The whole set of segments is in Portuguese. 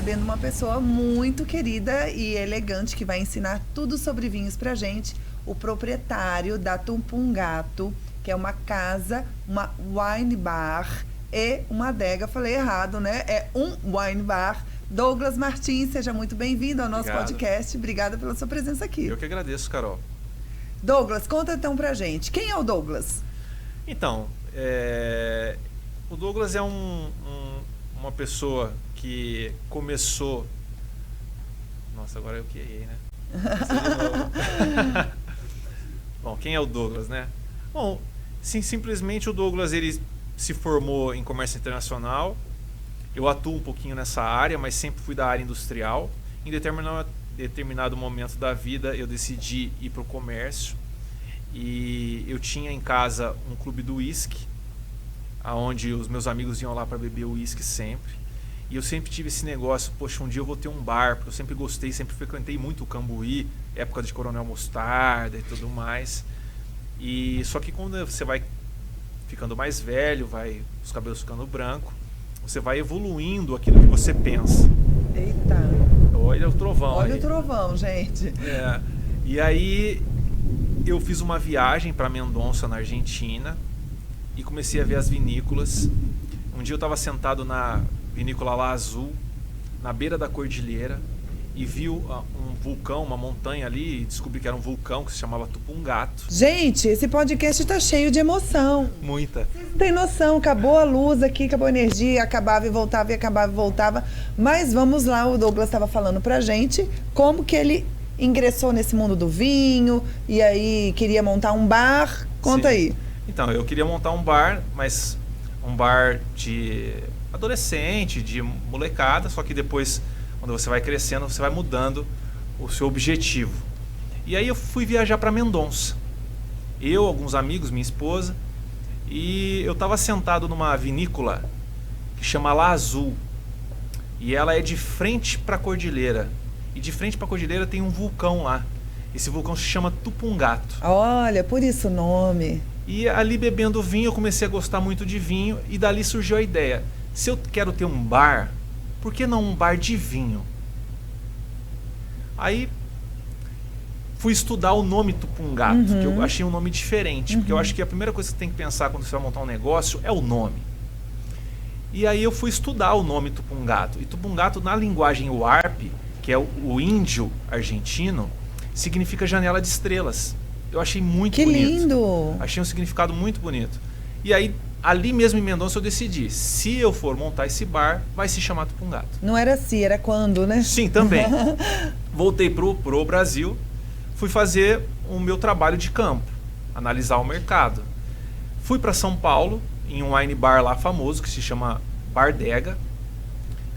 recebendo uma pessoa muito querida e elegante que vai ensinar tudo sobre vinhos pra gente, o proprietário da Tupungato, que é uma casa, uma wine bar e uma adega. Falei errado, né? É um wine bar. Douglas Martins, seja muito bem-vindo ao nosso podcast. Obrigada pela sua presença aqui. Eu que agradeço, Carol. Douglas, conta então pra gente. Quem é o Douglas? Então, o Douglas é uma pessoa que começou... Nossa, agora eu que errei, né? Bom, quem é o Douglas, né? Bom, simplesmente o Douglas ele se formou em comércio internacional. Eu atuo um pouquinho nessa área, mas sempre fui da área industrial. Em determinado momento da vida, eu decidi ir para o comércio. E eu tinha em casa um clube do uísque, onde os meus amigos iam lá para beber uísque sempre. E eu sempre tive esse negócio, poxa, um dia eu vou ter um bar, porque eu sempre gostei, sempre frequentei muito o Cambuí, época de Coronel Mostarda e tudo mais. E só que quando você vai ficando mais velho, os cabelos ficando branco, você vai evoluindo aquilo que você pensa. Eita! Olha o trovão. Olha aí. O trovão, gente. E aí eu fiz uma viagem para Mendonça, na Argentina, e comecei a ver as vinícolas. Um dia eu estava sentado na vinícola La Azul, na beira da cordilheira, e vi um vulcão, uma montanha ali, e descobri que era um vulcão que se chamava Tupungato. Gente, esse podcast tá cheio de emoção. Muita. Vocês não têm noção, acabou a luz aqui, acabou a energia, acabava e voltava, e acabava e voltava. Mas vamos lá, o Douglas estava falando pra gente como que ele ingressou nesse mundo do vinho, e aí queria montar um bar. Conta aí. Então, eu queria montar um bar, mas um bar de adolescente, de molecada, só que depois, quando você vai crescendo, você vai mudando o seu objetivo. E aí eu fui viajar para Mendonça. Eu, alguns amigos, minha esposa, e eu estava sentado numa vinícola que chama La Azul. E ela é de frente para a cordilheira. E de frente para a cordilheira tem um vulcão lá. Esse vulcão se chama Tupungato. Olha, por isso o nome. E ali bebendo vinho, eu comecei a gostar muito de vinho, e dali surgiu a ideia. Se eu quero ter um bar, por que não um bar de vinho? Aí fui estudar o nome Tupungato, que eu achei um nome diferente, porque eu acho que a primeira coisa que você tem que pensar quando você vai montar um negócio é o nome. E aí eu fui estudar o nome Tupungato. E Tupungato, na linguagem Warp, que é o índio argentino, significa janela de estrelas. Eu achei muito bonito. Que lindo! Achei um significado muito bonito. E aí, ali mesmo em Mendonça, eu decidi, se eu for montar esse bar, vai se chamar Tupungato. Não era se, era quando, né? Sim, também. Voltei pro Brasil, fui fazer o meu trabalho de campo, analisar o mercado. Fui para São Paulo, em um wine bar lá famoso, que se chama Bardega.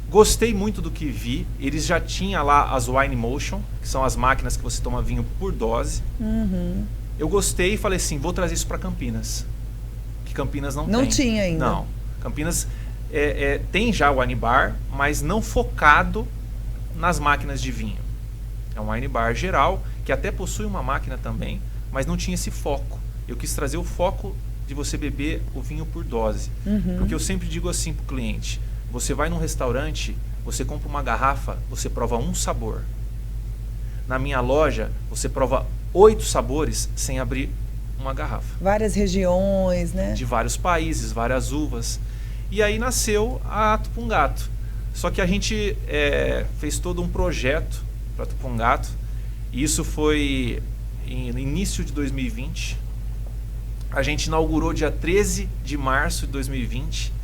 Gostei muito do que vi. Eles já tinham lá as Wine Motion, que são as máquinas que você toma vinho por dose. Eu gostei e falei assim, vou trazer isso para Campinas. Que Campinas não tem. Não tinha ainda. Não. Campinas tem já o wine bar, mas não focado nas máquinas de vinho. É um wine bar geral, que até possui uma máquina também, mas não tinha esse foco. Eu quis trazer o foco de você beber o vinho por dose. Porque eu sempre digo assim para o cliente, você vai num restaurante, você compra uma garrafa, você prova um sabor. Na minha loja, você prova 8 sabores sem abrir uma garrafa. Várias regiões, né? De vários países, várias uvas. E aí nasceu a Tupungato. Só que a gente fez todo um projeto para Tupungato. E isso foi no início de 2020. A gente inaugurou dia 13 de março de 2020.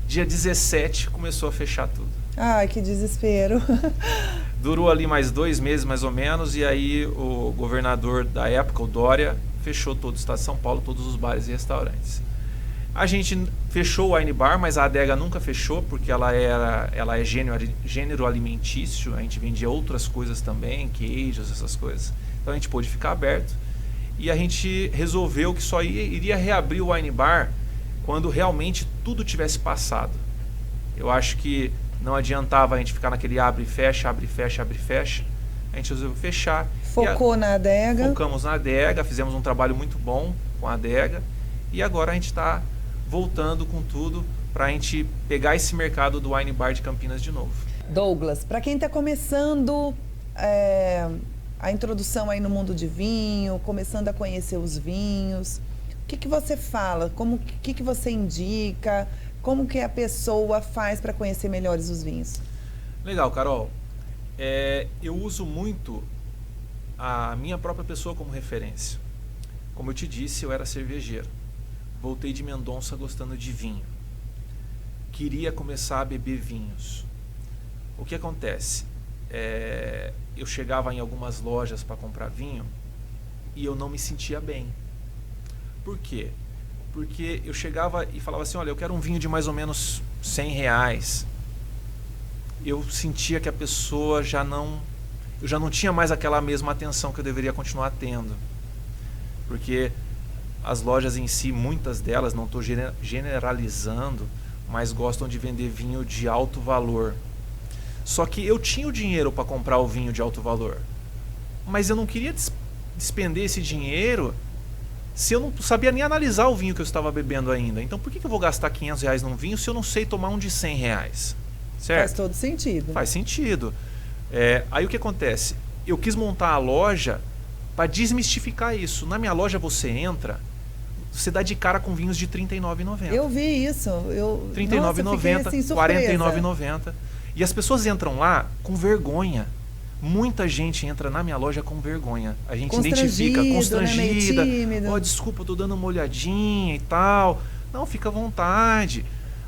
Dia 17 começou a fechar tudo. Ai, que desespero. Durou ali mais 2 meses, mais ou menos, e aí o governador da época, o Dória, fechou todo o estado de São Paulo, todos os bares e restaurantes. A gente fechou o wine bar, mas a adega nunca fechou, porque ela é gênero alimentício, a gente vendia outras coisas também, queijos, essas coisas. Então a gente pôde ficar aberto, e a gente resolveu que só iria reabrir o wine bar quando realmente tudo tivesse passado. Eu acho que não adiantava a gente ficar naquele abre e fecha, abre e fecha, abre e fecha. A gente resolveu fechar. Focou na adega. Focamos na adega, fizemos um trabalho muito bom com a adega. E agora a gente está voltando com tudo para a gente pegar esse mercado do wine bar de Campinas de novo. Douglas, para quem está começando a introdução aí no mundo de vinho, começando a conhecer os vinhos, o que você fala? O que você indica? Como que a pessoa faz para conhecer melhores os vinhos? Legal, Carol. Eu uso muito a minha própria pessoa como referência. Como eu te disse, eu era cervejeiro. Voltei de Mendonça gostando de vinho. Queria começar a beber vinhos. O que acontece? Eu chegava em algumas lojas para comprar vinho e eu não me sentia bem. Por quê? Porque eu chegava e falava assim, olha, eu quero um vinho de mais ou menos R$100. Eu sentia que a pessoa eu já não tinha mais aquela mesma atenção que eu deveria continuar tendo. Porque as lojas em si, muitas delas, não estou generalizando, mas gostam de vender vinho de alto valor. Só que eu tinha o dinheiro para comprar o vinho de alto valor, mas eu não queria despender esse dinheiro se eu não sabia nem analisar o vinho que eu estava bebendo ainda. Então por que eu vou gastar R$500 num vinho se eu não sei tomar um de R$100? Certo? Faz todo sentido. Faz sentido. Aí o que acontece? Eu quis montar a loja para desmistificar isso. Na minha loja você entra, você dá de cara com vinhos de R$39,90. Eu vi isso. R$39,90, assim, R$49,90. E as pessoas entram lá com vergonha. Muita gente entra na minha loja com vergonha. A gente identifica, constrangida. Né? Desculpa, eu tô dando uma olhadinha e tal. Não, fica à vontade.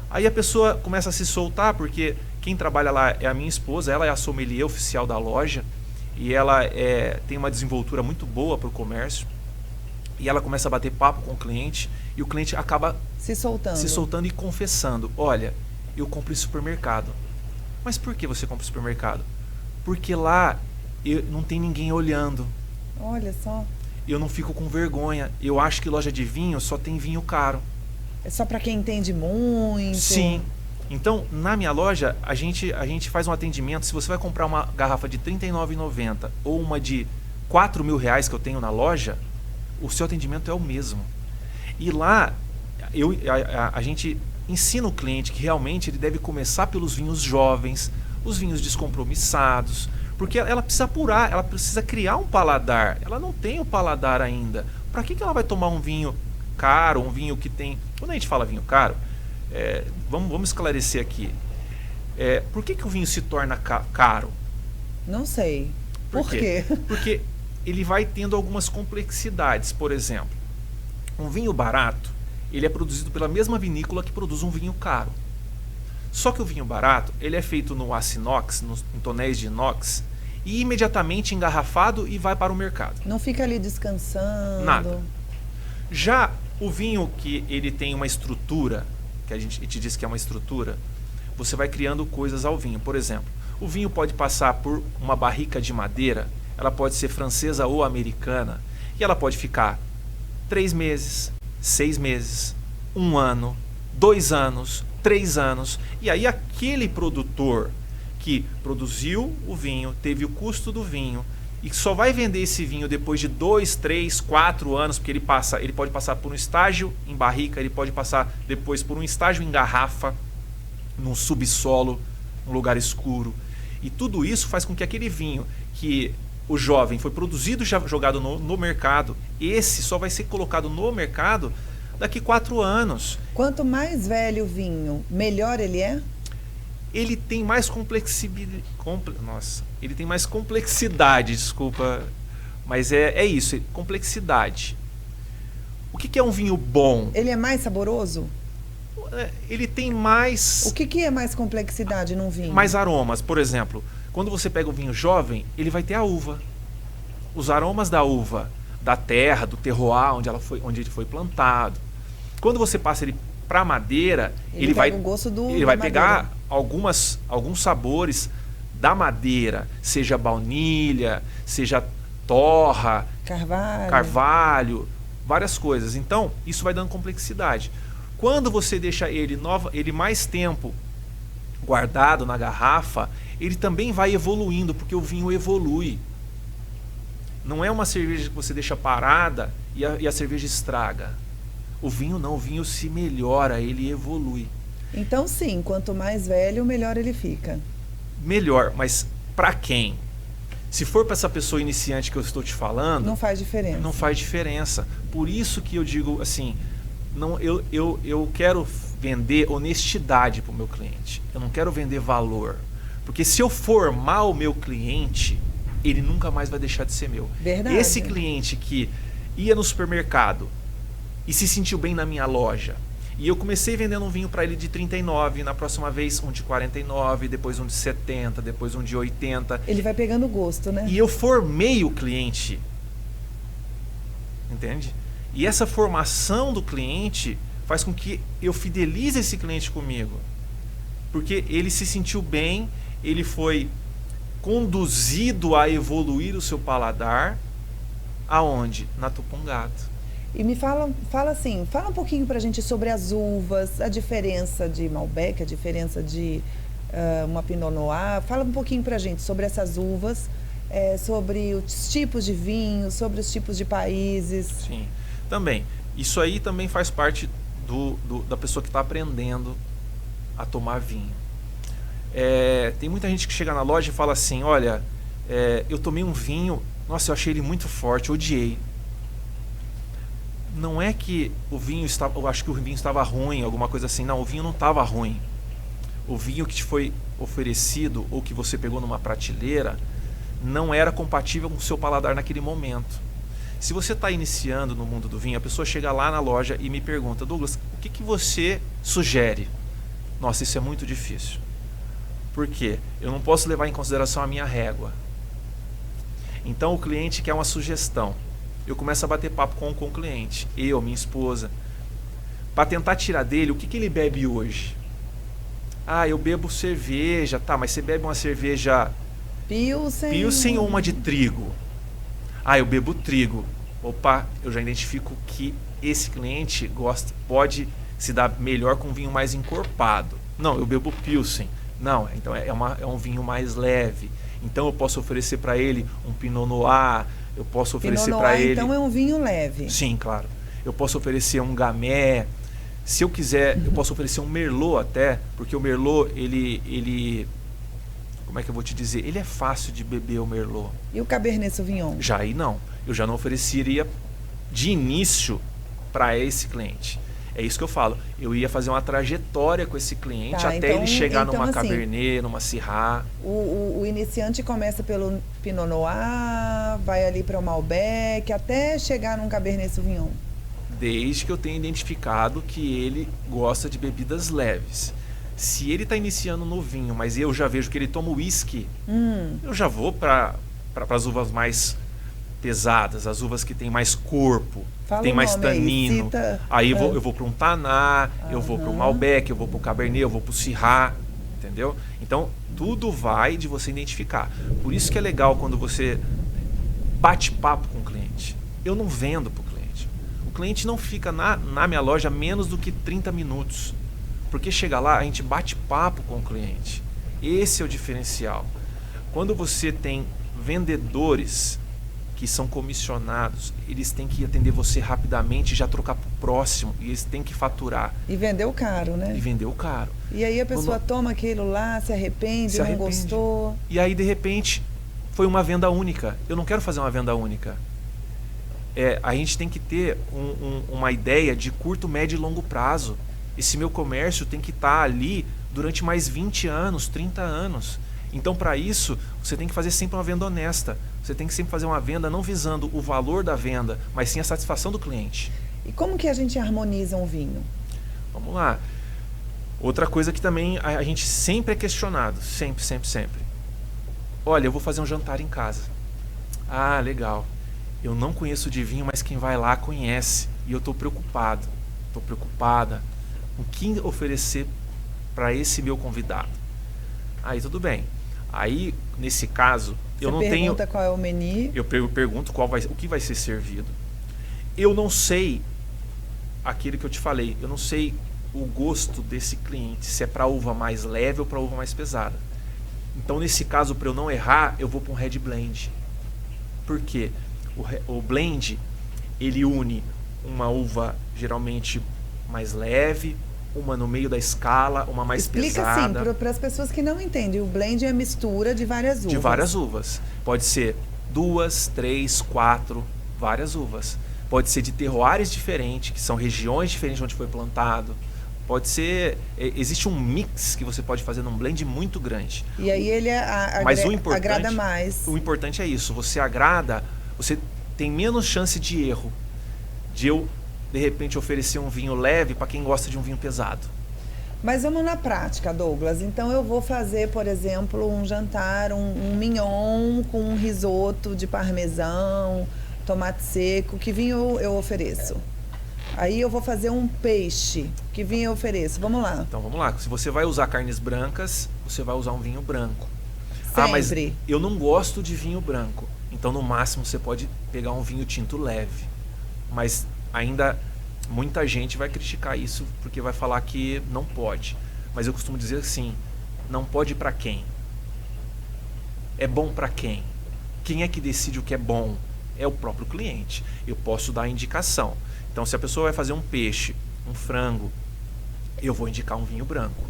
Aí a pessoa começa a se soltar, porque quem trabalha lá é a minha esposa, ela é a sommelier oficial da loja. E ela tem uma desenvoltura muito boa para o comércio. E ela começa a bater papo com o cliente. E o cliente acaba se soltando e confessando. Olha, eu compro em supermercado. Mas por que você compra em supermercado? Porque lá não tem ninguém olhando. Olha só. Eu não fico com vergonha. Eu acho que loja de vinho só tem vinho caro. É só para quem entende muito. Sim. Então, na minha loja, a gente faz um atendimento. Se você vai comprar uma garrafa de R$39,90 ou uma de R$4.000 que eu tenho na loja, o seu atendimento é o mesmo. E lá, a gente ensina o cliente que realmente ele deve começar pelos vinhos jovens, os vinhos descompromissados, porque ela precisa apurar, ela precisa criar um paladar. Ela não tem o paladar ainda. Para que ela vai tomar um vinho caro, um vinho que tem... Quando a gente fala vinho caro, vamos esclarecer aqui. Por que o vinho se torna caro? Não sei. Por quê? Porque ele vai tendo algumas complexidades. Por exemplo, um vinho barato, ele é produzido pela mesma vinícola que produz um vinho caro. Só que o vinho barato, ele é feito no aço inox, em tonéis de inox, e imediatamente engarrafado e vai para o mercado. Não fica ali descansando. Nada. Já o vinho que ele tem uma estrutura, que a gente te disse que é uma estrutura, você vai criando coisas ao vinho. Por exemplo, o vinho pode passar por uma barrica de madeira, ela pode ser francesa ou americana, e ela pode ficar 3 meses, 6 meses, 1 ano, 2 anos, 3 anos. E aí aquele produtor que produziu o vinho, teve o custo do vinho, e só vai vender esse vinho depois de 2, 3, 4 anos, porque ele pode passar por um estágio em barrica, ele pode passar depois por um estágio em garrafa, num subsolo, num lugar escuro. E tudo isso faz com que aquele vinho que o jovem foi produzido e já jogado no mercado, esse só vai ser colocado no mercado daqui 4 anos. Quanto mais velho o vinho, melhor ele é? Ele tem mais ele tem mais complexidade, desculpa, mas é isso, complexidade. O que é um vinho bom? Ele é mais saboroso? Ele tem mais... O que é mais complexidade num vinho? Mais aromas, por exemplo. Quando você pega o vinho jovem, ele vai ter a uva. Os aromas da uva, da terra, do terroir, onde ele foi plantado. Quando você passa ele para madeira, ele vai, o gosto ele vai pegar alguns sabores da madeira, seja baunilha, seja torra, carvalho, várias coisas. Então, isso vai dando complexidade. Quando você deixa ele mais tempo guardado na garrafa, ele também vai evoluindo, porque o vinho evolui. Não é uma cerveja que você deixa parada e a cerveja estraga. O vinho não, o vinho se melhora, ele evolui. Então sim, quanto mais velho, melhor ele fica. melhor, mas para quem? Se for para essa pessoa iniciante que eu estou te falando, não faz diferença. Não faz diferença. Por isso que eu digo assim, eu quero vender honestidade para o meu cliente. Eu não quero vender valor. Porque se eu formar o meu cliente, ele nunca mais vai deixar de ser meu. Verdade. Esse cliente que ia no supermercado e se sentiu bem na minha loja, e eu comecei vendendo um vinho para ele de 39, na próxima vez um de 49, depois um de 70, depois um de 80. Ele vai pegando gosto, né? E eu formei o cliente. Entende? E essa formação do cliente faz com que eu fidelize esse cliente comigo. Porque ele se sentiu bem, ele foi conduzido a evoluir o seu paladar. Aonde? Na Tupungato. E me fala um pouquinho pra gente sobre as uvas, a diferença de Malbec, a diferença de uma Pinot Noir. Fala um pouquinho pra gente sobre essas uvas, sobre os tipos de vinhos, sobre os tipos de países. Sim, também. Isso aí também faz parte da pessoa que está aprendendo a tomar vinho. Tem muita gente que chega na loja e fala assim, olha, eu tomei um vinho, nossa, eu achei ele muito forte, odiei. Não é que o vinho estava, eu acho que o vinho estava ruim, alguma coisa assim. Não, o vinho não estava ruim. O vinho que te foi oferecido ou que você pegou numa prateleira não era compatível com o seu paladar naquele momento. Se você está iniciando no mundo do vinho, a pessoa chega lá na loja e me pergunta, Douglas, o que você sugere? Nossa, isso é muito difícil. Por quê? Eu não posso levar em consideração a minha régua. Então o cliente quer uma sugestão. Eu começo a bater papo com o cliente, minha esposa, para tentar tirar dele o que ele bebe hoje. Ah, eu bebo cerveja, tá, mas você bebe uma cerveja Pilsen ou uma de trigo? Ah, eu bebo trigo. Opa, eu já identifico que esse cliente pode se dar melhor com um vinho mais encorpado. Não, eu bebo Pilsen. Não, então é um vinho mais leve. Então eu posso oferecer para ele um Pinot Noir, eu posso oferecer para ele... Então é um vinho leve. Sim, claro. Eu posso oferecer um Gamay. Se eu quiser, eu posso oferecer um Merlot até, porque o Merlot, ele... Como é que eu vou te dizer? Ele é fácil de beber, o Merlot. E o Cabernet Sauvignon? Já aí não. Eu já não ofereceria de início para esse cliente. É isso que eu falo. Eu ia fazer uma trajetória com esse cliente até ele chegar numa assim, Cabernet, numa Syrah. O iniciante começa pelo Pinot Noir, vai ali para o Malbec, até chegar num Cabernet Sauvignon. Desde que eu tenha identificado que ele gosta de bebidas leves. Se ele está iniciando no vinho, mas eu já vejo que ele toma whisky, eu já vou para as uvas mais pesadas, as uvas que têm mais corpo, tem mais tanino. Aí eu vou para um Taná, eu vou para o Malbec, eu vou para o Cabernet, eu vou para o Syrah, entendeu? Então, tudo vai de você identificar. Por isso que é legal quando você bate papo com o cliente. Eu não vendo para o cliente. O cliente não fica na minha loja menos do que 30 minutos. Porque chega lá, a gente bate papo com o cliente. Esse é o diferencial. Quando você tem vendedores que são comissionados, eles têm que atender você rapidamente e já trocar para o próximo. E eles têm que faturar. E vendeu caro, né? E vendeu caro. E aí a pessoa toma aquilo lá, se arrepende, não gostou. E aí, de repente, foi uma venda única. Eu não quero fazer uma venda única. A gente tem que ter uma ideia de curto, médio e longo prazo. Esse meu comércio tem que estar ali durante mais 20 anos, 30 anos. Então, para isso, você tem que fazer sempre uma venda honesta. Você tem que sempre fazer uma venda não visando o valor da venda, mas sim a satisfação do cliente. E como que a gente harmoniza um vinho? Vamos lá. Outra coisa que também a gente sempre é questionado. Sempre, sempre, sempre. Olha, eu vou fazer um jantar em casa. Ah, legal. Eu não conheço de vinho, mas quem vai lá conhece. E eu estou preocupado. Estou preocupada. O que oferecer para esse meu convidado? Aí tudo bem. Aí, nesse caso, eu não tenho... Você pergunta qual é o menu? Eu pergunto o que vai ser servido. Eu não sei aquilo que eu te falei. Eu não sei o gosto desse cliente, se é para uva mais leve ou para uva mais pesada. Então, nesse caso, para eu não errar, eu vou para um Red Blend. Por quê? O blend, ele une uma uva geralmente mais leve, uma no meio da escala, uma mais Explica pesada. assim, para as pessoas que não entendem. O blend é a mistura de várias uvas. De várias uvas. Pode ser 2, 3, 4, várias uvas. Pode ser de terroirs diferentes, que são regiões diferentes onde foi plantado. Pode ser... existe um mix que você pode fazer num blend muito grande. E aí ele Mas o importante, agrada mais. O importante é isso. Você agrada, você tem menos chance de erro. De eu, de repente, oferecer um vinho leve para quem gosta de um vinho pesado. Mas vamos na prática, Douglas. Então eu vou fazer, por exemplo, um jantar, um mignon com um risoto de parmesão, tomate seco. Que vinho eu ofereço? Aí eu vou fazer um peixe. Que vinho eu ofereço? Vamos lá. Então vamos lá. Se você vai usar carnes brancas, você vai usar um vinho branco. Sempre. Ah, mas eu não gosto de vinho branco. Então no máximo você pode pegar um vinho tinto leve. Mas ainda muita gente vai criticar isso porque vai falar que não pode. Mas eu costumo dizer assim, não pode para quem? É bom para quem? Quem é que decide o que é bom? É o próprio cliente. Eu posso dar a indicação. Então se a pessoa vai fazer um peixe, um frango, eu vou indicar um vinho branco.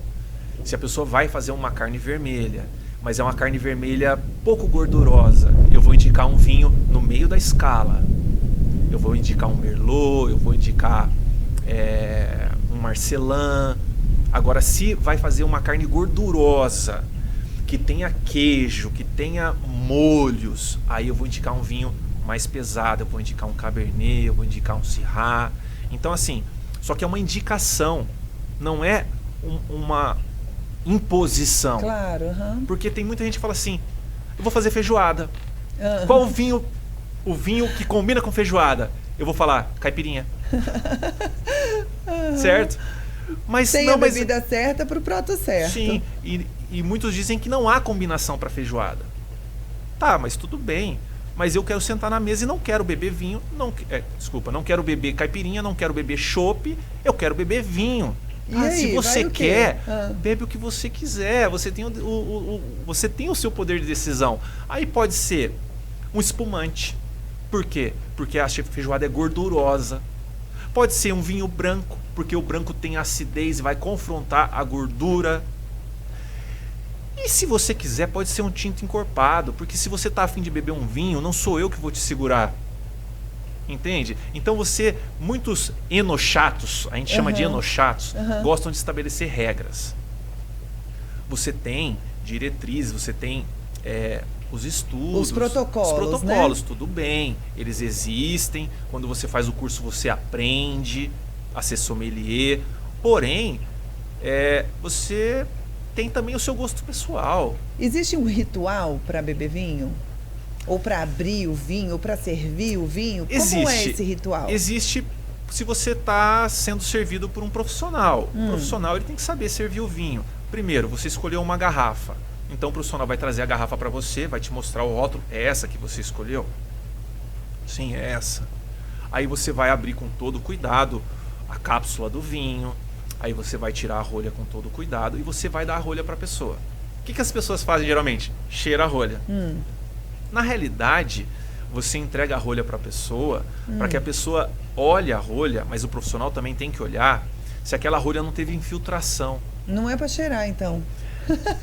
Se a pessoa vai fazer uma carne vermelha, mas é uma carne vermelha pouco gordurosa, eu vou indicar um vinho no meio da escala. Eu vou indicar um Merlot, eu vou indicar um Marcelin. Agora, se vai fazer uma carne gordurosa, que tenha queijo, que tenha molhos, aí eu vou indicar um vinho mais pesado, eu vou indicar um Cabernet, eu vou indicar um Syrah. Então, assim, só que é uma indicação, não é uma imposição. Claro, Porque tem muita gente que fala assim, eu vou fazer feijoada. Qual o vinho que combina com feijoada? Eu vou falar caipirinha. Certo? Mas tem não, a bebida certa para o prato certo. Sim, e muitos dizem que não há combinação para feijoada. Tá, mas tudo bem. Mas eu quero sentar na mesa e não quero beber vinho. Não quero beber caipirinha, não quero beber chopp, eu quero beber vinho. Aí, se você quer, bebe o que você quiser. Você tem o seu poder de decisão. Aí pode ser um espumante. Por quê? Porque a feijoada é gordurosa. Pode ser um vinho branco, porque o branco tem acidez e vai confrontar a gordura. E se você quiser, pode ser um tinto encorpado, porque se você está a fim de beber um vinho, não sou eu que vou te segurar. Entende? Então muitos enochatos, a gente chama de enochatos, gostam de estabelecer regras. Você tem diretrizes, você tem os estudos, os protocolos, né? Tudo bem, eles existem. Quando você faz o curso, você aprende a ser sommelier. Porém, você tem também o seu gosto pessoal. Existe um ritual para beber vinho? Ou para abrir o vinho, ou para servir o vinho? Como é esse ritual? Existe se você está sendo servido por um profissional. O profissional ele tem que saber servir o vinho. Primeiro, você escolheu uma garrafa. Então o profissional vai trazer a garrafa para você, vai te mostrar o rótulo. É essa que você escolheu? Sim, é essa. Aí você vai abrir com todo cuidado a cápsula do vinho. Aí você vai tirar a rolha com todo cuidado e você vai dar a rolha para a pessoa. O que as pessoas fazem geralmente? Cheira a rolha. Na realidade, você entrega a rolha para a pessoa para que a pessoa olhe a rolha, mas o profissional também tem que olhar se aquela rolha não teve infiltração. Não é para cheirar, então.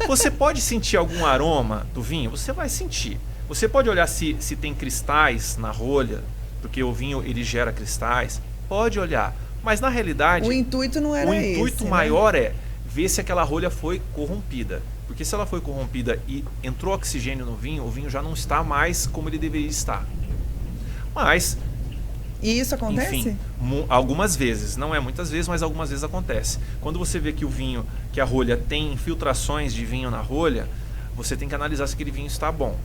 Você pode sentir algum aroma do vinho? Você vai sentir. Você pode olhar se tem cristais na rolha, porque o vinho ele gera cristais. Pode olhar. Mas na realidade... O intuito não era esse. O intuito maior é ver se aquela rolha foi corrompida. Porque se ela foi corrompida e entrou oxigênio no vinho, o vinho já não está mais como ele deveria estar. Mas... E isso acontece? Enfim, algumas vezes. Não é muitas vezes, mas algumas vezes acontece. Quando você vê que o vinho, que a rolha tem infiltrações de vinho na rolha, você tem que analisar se aquele vinho está bom.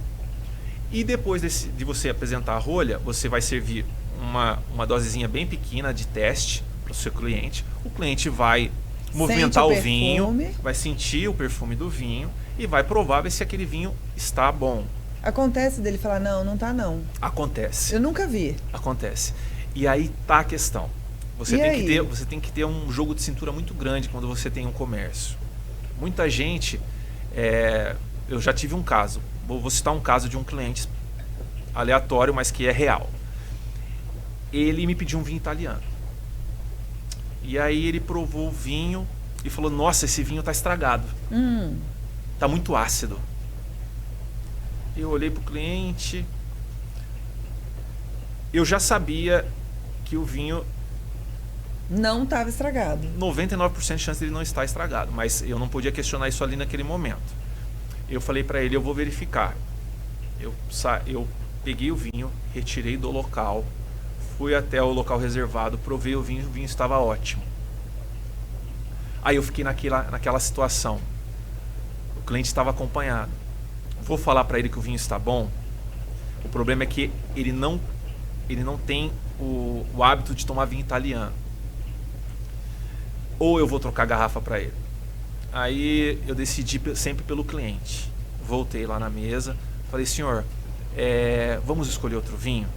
E depois de você apresentar a rolha, você vai servir uma dosezinha bem pequena de teste para o seu cliente. O cliente vai movimentar o vinho, vai sentir o perfume do vinho e vai provar ver se aquele vinho está bom. Acontece dele falar, não tá não. Acontece. Eu nunca vi. Acontece. E aí tá a questão. Você tem que ter um jogo de cintura muito grande quando você tem um comércio. Muita gente... eu já tive um caso. Vou citar um caso de um cliente aleatório, mas que é real. Ele me pediu um vinho italiano. E aí ele provou o vinho e falou, nossa, esse vinho tá estragado. Tá muito ácido. Eu olhei pro cliente. Eu já sabia que o vinho... Não estava estragado. 99% de chance de ele não estar estragado. Mas eu não podia questionar isso ali naquele momento. Eu falei para ele, eu vou verificar. Eu peguei o vinho, retirei do local, fui até o local reservado, provei o vinho estava ótimo. Aí eu fiquei naquela situação. O cliente estava acompanhado. Vou falar para ele que o vinho está bom. O problema é que ele não tem o hábito de tomar vinho italiano. Ou eu vou trocar a garrafa para ele. Aí eu decidi sempre pelo cliente. Voltei lá na mesa, falei, senhor, vamos escolher outro vinho?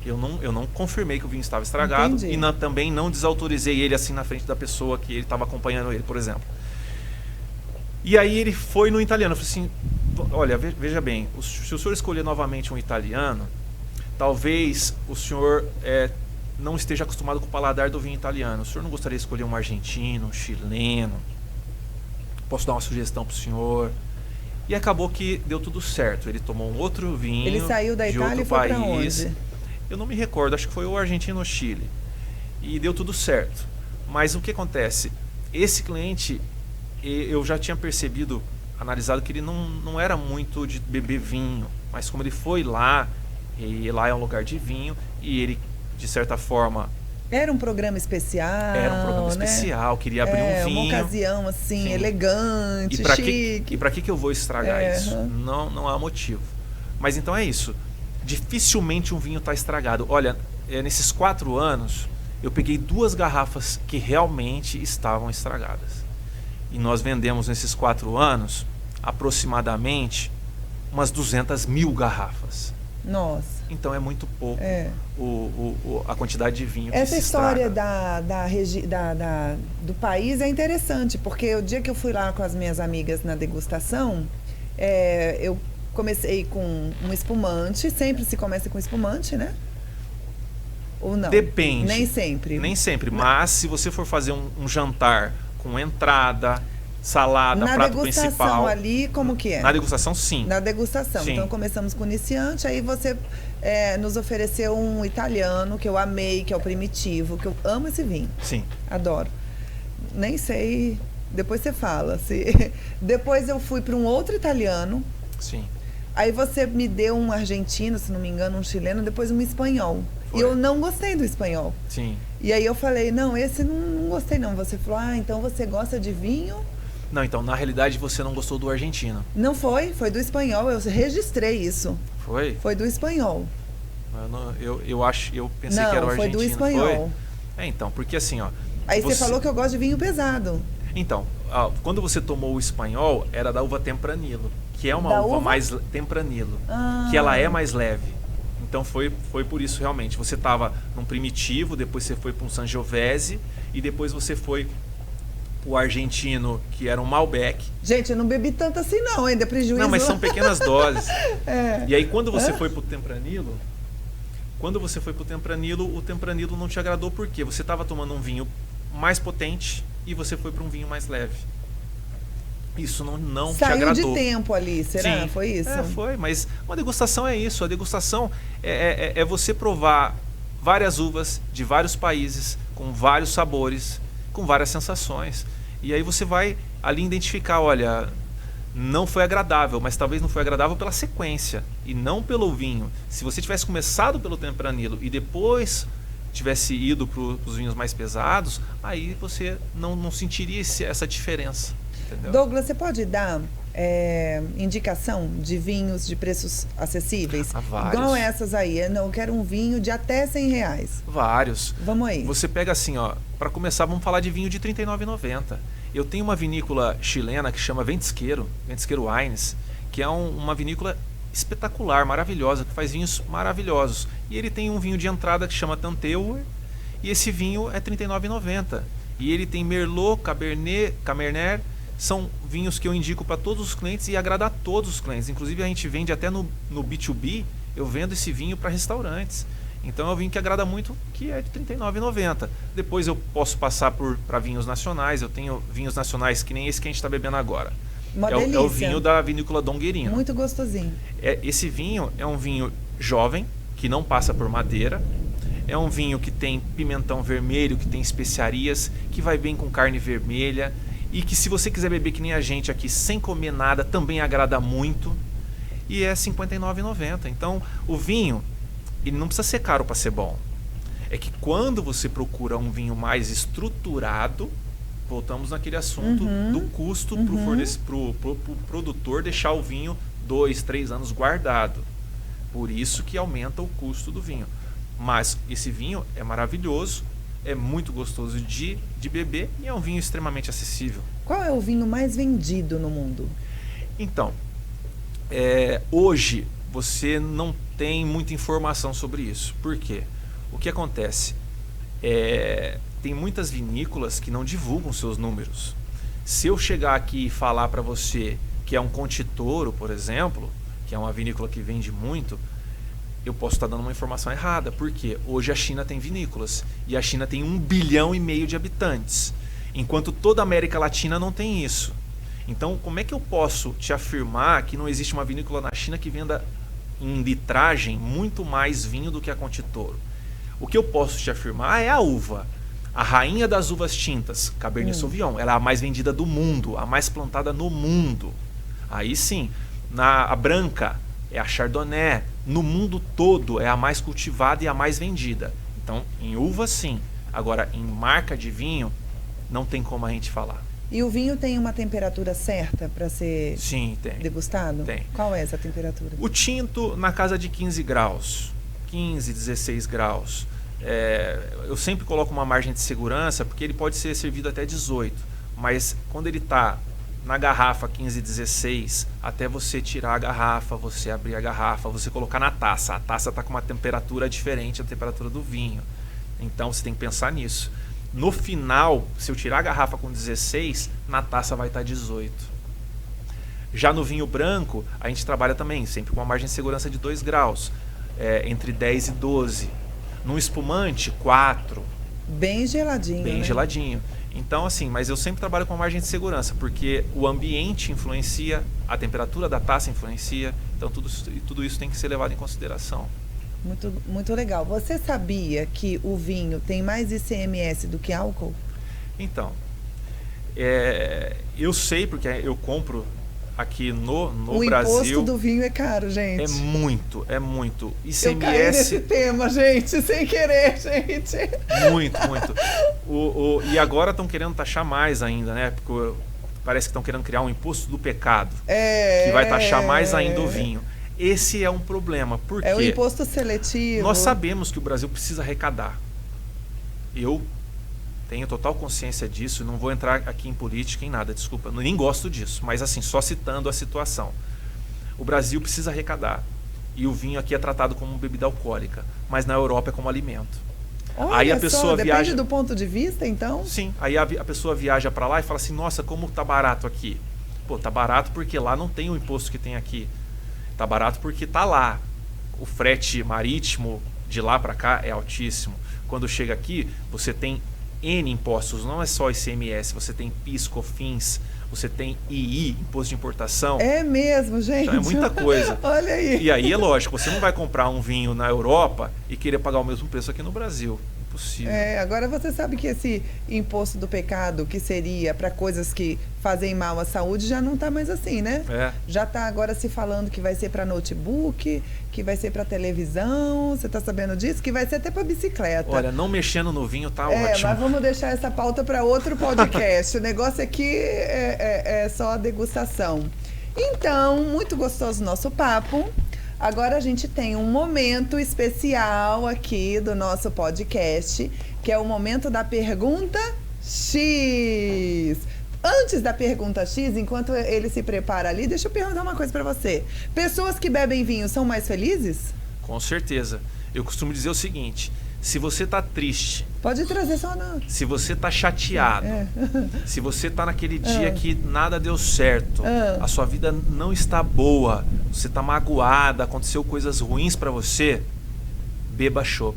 Eu não confirmei que o vinho estava estragado. Entendi. E também não desautorizei ele assim na frente da pessoa que ele estava acompanhando ele, por exemplo. E aí ele foi no italiano. Eu falei assim, olha, veja bem, se o senhor escolher novamente um italiano, talvez o senhor não esteja acostumado com o paladar do vinho italiano. O senhor não gostaria de escolher um argentino, um chileno? Posso dar uma sugestão para o senhor? E acabou que deu tudo certo. Ele tomou um outro vinho. Ele saiu da de Itália outro e foi país. para onde? Eu não me recordo, acho que foi o Argentina ou Chile. E deu tudo certo. Mas o que acontece? Esse cliente, eu já tinha percebido, analisado que ele não era muito de beber vinho. Mas como ele foi lá, e lá é um lugar de vinho, e ele, de certa forma... Era um programa especial. Era um programa especial, queria abrir um vinho. Uma ocasião assim, Sim. Elegante, chique. E para que eu vou estragar isso? Não há motivo. Mas então é isso. Dificilmente um vinho está estragado. Olha, nesses 4 anos, eu peguei 2 garrafas que realmente estavam estragadas. E nós vendemos nesses 4 anos, aproximadamente, umas 200 mil garrafas. Nossa. Então é muito pouco a quantidade de vinho Essa que se história estraga. do país é interessante, porque o dia que eu fui lá com as minhas amigas na degustação, eu comecei com um espumante. Sempre se começa com espumante, né? Ou não? Depende. Nem sempre. Nem sempre, mas se você for fazer um jantar com entrada, salada, na prato degustação principal... ali, como que é? Na degustação, sim. Na degustação. Sim. Então, começamos com o iniciante, aí você nos ofereceu um italiano, que eu amei, que é o Primitivo, que eu amo esse vinho. Sim. Adoro. Nem sei, depois você fala. Depois eu fui para um outro italiano. Sim. Aí você me deu um argentino, se não me engano, um chileno, depois um espanhol. Foi. E eu não gostei do espanhol. Sim. E aí eu falei, não, esse não gostei não. Você falou, então você gosta de vinho? Não, então, na realidade, você não gostou do argentino. Não foi do espanhol, eu registrei isso. Foi? Foi do espanhol. Eu pensei que era o argentino. Foi do espanhol. Foi? Então, porque assim, ó... Aí você falou que eu gosto de vinho pesado. Então, quando você tomou o espanhol, era da uva Tempranillo, que é uma uva mais... Tempranillo, que ela é mais leve. Então foi por isso realmente. Você estava num Primitivo, depois você foi para um Sangiovese e depois você foi o argentino, que era um Malbec. Gente, eu não bebi tanto assim não, ainda prejuízo. Não, mas são pequenas doses. E aí quando você foi pro Tempranillo, o Tempranillo não te agradou porque você estava tomando um vinho mais potente e você foi para um vinho mais leve. Isso não te agradou. Saiu de tempo ali, será? Sim. Foi isso? Foi, mas uma degustação é isso. A degustação é você provar várias uvas de vários países, com vários sabores, com várias sensações. E aí você vai ali identificar, olha, não foi agradável, mas talvez não foi agradável pela sequência e não pelo vinho. Se você tivesse começado pelo Tempranillo e depois tivesse ido para os vinhos mais pesados, aí você não sentiria essa diferença. Entendeu? Douglas, você pode dar indicação de vinhos de preços acessíveis? Vários. Igual essas aí. Eu quero um vinho de até R$100. Vários. Vamos aí. Você pega assim, ó, para começar, vamos falar de vinho de R$ 39,90. Eu tenho uma vinícola chilena que chama Ventisqueiro Wines, que é uma vinícola espetacular, maravilhosa, que faz vinhos maravilhosos. E ele tem um vinho de entrada que chama Tanteuer, e esse vinho é R$ 39,90. E ele tem Merlot, Cabernet, são vinhos que eu indico para todos os clientes e agrada a todos os clientes. Inclusive a gente vende até no B2B, eu vendo esse vinho para restaurantes. Então é um vinho que agrada muito, que é de R$ 39,90. Depois eu posso passar para vinhos nacionais. Eu tenho vinhos nacionais que nem esse que a gente está bebendo agora. Uma É delícia. o vinho da vinícola Dom Guerino. Muito gostosinho. Esse vinho é um vinho jovem, que não passa por madeira. É um vinho que tem pimentão vermelho, que tem especiarias, que vai bem com carne vermelha. E que se você quiser beber que nem a gente aqui, sem comer nada, também agrada muito. E é R$ 59,90. Então, o vinho, ele não precisa ser caro para ser bom. É que quando você procura um vinho mais estruturado, voltamos naquele assunto do custo para o produtor deixar o vinho 2, 3 anos guardado. Por isso que aumenta o custo do vinho. Mas esse vinho é maravilhoso, é muito gostoso de beber e é um vinho extremamente acessível. Qual é o vinho mais vendido no mundo? Então, hoje você não tem muita informação sobre isso. Por quê? O que acontece? Tem muitas vinícolas que não divulgam seus números. Se eu chegar aqui e falar para você que é um Conti-Toro, por exemplo, que é uma vinícola que vende muito, eu posso estar dando uma informação errada. Por quê? Hoje a China tem vinícolas e a China tem 1,5 bilhão de habitantes, enquanto toda a América Latina não tem isso. Então, como é que eu posso te afirmar que não existe uma vinícola na China que venda em litragem muito mais vinho do que a Conti-Toro? O que eu posso te afirmar é a uva. A rainha das uvas tintas, Cabernet Sauvignon, ela é a mais vendida do mundo, a mais plantada no mundo. Aí sim, a branca é a Chardonnay, no mundo todo é a mais cultivada e a mais vendida. Então, em uva sim. Agora, em marca de vinho, não tem como a gente falar. E o vinho tem uma temperatura certa para ser Sim, tem. degustado? Tem. Qual é essa temperatura? O tinto na casa de 15 graus, 15, 16 graus. Eu sempre coloco uma margem de segurança, porque ele pode ser servido até 18. Mas quando ele está na garrafa 15, 16, até você tirar a garrafa, você abrir a garrafa, você colocar na taça. A taça está com uma temperatura diferente da temperatura do vinho. Então você tem que pensar nisso. No final, se eu tirar a garrafa com 16, na taça vai estar 18. Já no vinho branco, a gente trabalha também sempre com uma margem de segurança de 2 graus, entre 10 e 12. No espumante, 4. Bem geladinho, Bem né? geladinho. Então, assim, mas eu sempre trabalho com margem de segurança, porque o ambiente influencia, a temperatura da taça influencia, então tudo isso tem que ser levado em consideração. Muito, muito legal. Você sabia que o vinho tem mais ICMS do que álcool? Então, eu sei porque eu compro aqui no Brasil. O imposto do vinho é caro, gente. É muito. ICMS. Eu caí nesse tema, gente, sem querer, gente. Muito. E agora estão querendo taxar mais ainda, né? Porque parece que estão querendo criar um imposto do pecado, que vai taxar mais ainda o vinho. Esse é um problema, porque é o imposto seletivo. Nós sabemos que o Brasil precisa arrecadar. Eu tenho total consciência disso, não vou entrar aqui em política, em nada, desculpa, eu nem gosto disso, mas assim, só citando a situação. O Brasil precisa arrecadar, e o vinho aqui é tratado como bebida alcoólica, mas na Europa é como alimento. Olha aí a pessoa depende viaja... do ponto de vista, então? Sim, aí a pessoa viaja para lá e fala assim, nossa, como tá barato aqui. Pô, tá barato porque lá não tem o imposto que tem aqui. Tá barato porque tá lá. O frete marítimo de lá para cá é altíssimo. Quando chega aqui, você tem N impostos, não é só ICMS, você tem PIS, COFINS, você tem II, imposto de importação. É mesmo, gente. Então é muita coisa. Olha aí. E aí é lógico, você não vai comprar um vinho na Europa e querer pagar o mesmo preço aqui no Brasil. Impossível. Agora você sabe que esse imposto do pecado, que seria para coisas que fazem mal à saúde, já não está mais assim, né? Já está agora se falando que vai ser para notebook, que vai ser para televisão, você está sabendo disso? Que vai ser até para bicicleta. Olha, não mexendo no vinho tá ótimo. Mas vamos deixar essa pauta para outro podcast. O negócio aqui é só a degustação. Então, muito gostoso o nosso papo. Agora a gente tem um momento especial aqui do nosso podcast, que é o momento da pergunta X. Antes da pergunta X, enquanto ele se prepara ali, deixa eu perguntar uma coisa pra você. Pessoas que bebem vinho são mais felizes? Com certeza. Eu costumo dizer o seguinte, se você tá triste... Pode trazer só não. Se você tá chateado, se você tá naquele dia que nada deu certo, a sua vida não está boa, você tá magoada, aconteceu coisas ruins pra você, beba chopp.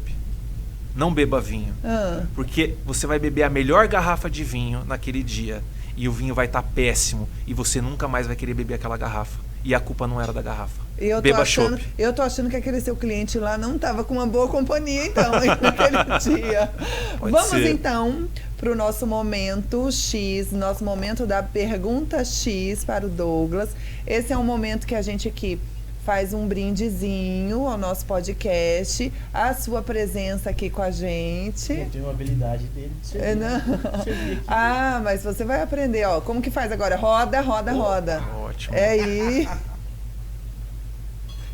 Não beba vinho. Ah. Porque você vai beber a melhor garrafa de vinho naquele dia. E o vinho vai estar péssimo. E você nunca mais vai querer beber aquela garrafa. E a culpa não era da garrafa. Beba chopp. Eu tô achando que aquele seu cliente lá não estava com uma boa companhia, então, hein, naquele dia. Vamos ser. então para o nosso momento X, nosso momento da pergunta X para o Douglas. Esse é um momento que a gente aqui faz um brindezinho ao nosso podcast, a sua presença aqui com a gente. Eu tenho uma habilidade dele de servir. Servir aqui. Ah, mas você vai aprender, ó. Como que faz agora? Roda, roda, roda. Ótimo. É aí.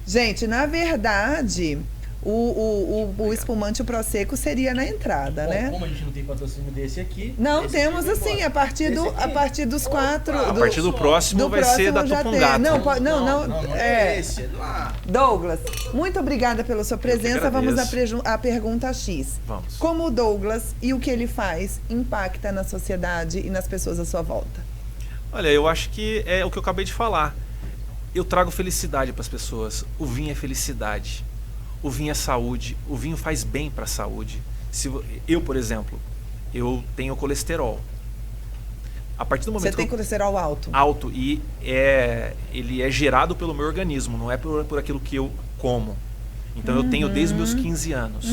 Gente, na verdade, o espumante, o Prosecco seria na entrada, Bom, né? como a gente não tem patrocínio desse aqui... Não, esse temos aqui vai assim, embora. a partir dos Opa! 4... A partir do próximo vai ser da já tem. Tupungato. Não, é esse, é do lá. Douglas, muito obrigada pela sua presença. Vamos à pergunta X. Vamos. Como o Douglas e o que ele faz impacta na sociedade e nas pessoas à sua volta? Olha, eu acho que é o que eu acabei de falar. Eu trago felicidade para as pessoas. O vinho é felicidade. O vinho é saúde. O vinho faz bem para a saúde. Eu, por exemplo, eu tenho colesterol. A partir do momento Você tem colesterol alto? alto e ele é gerado pelo meu organismo, não é por aquilo que eu como. Então eu tenho desde os meus 15 anos.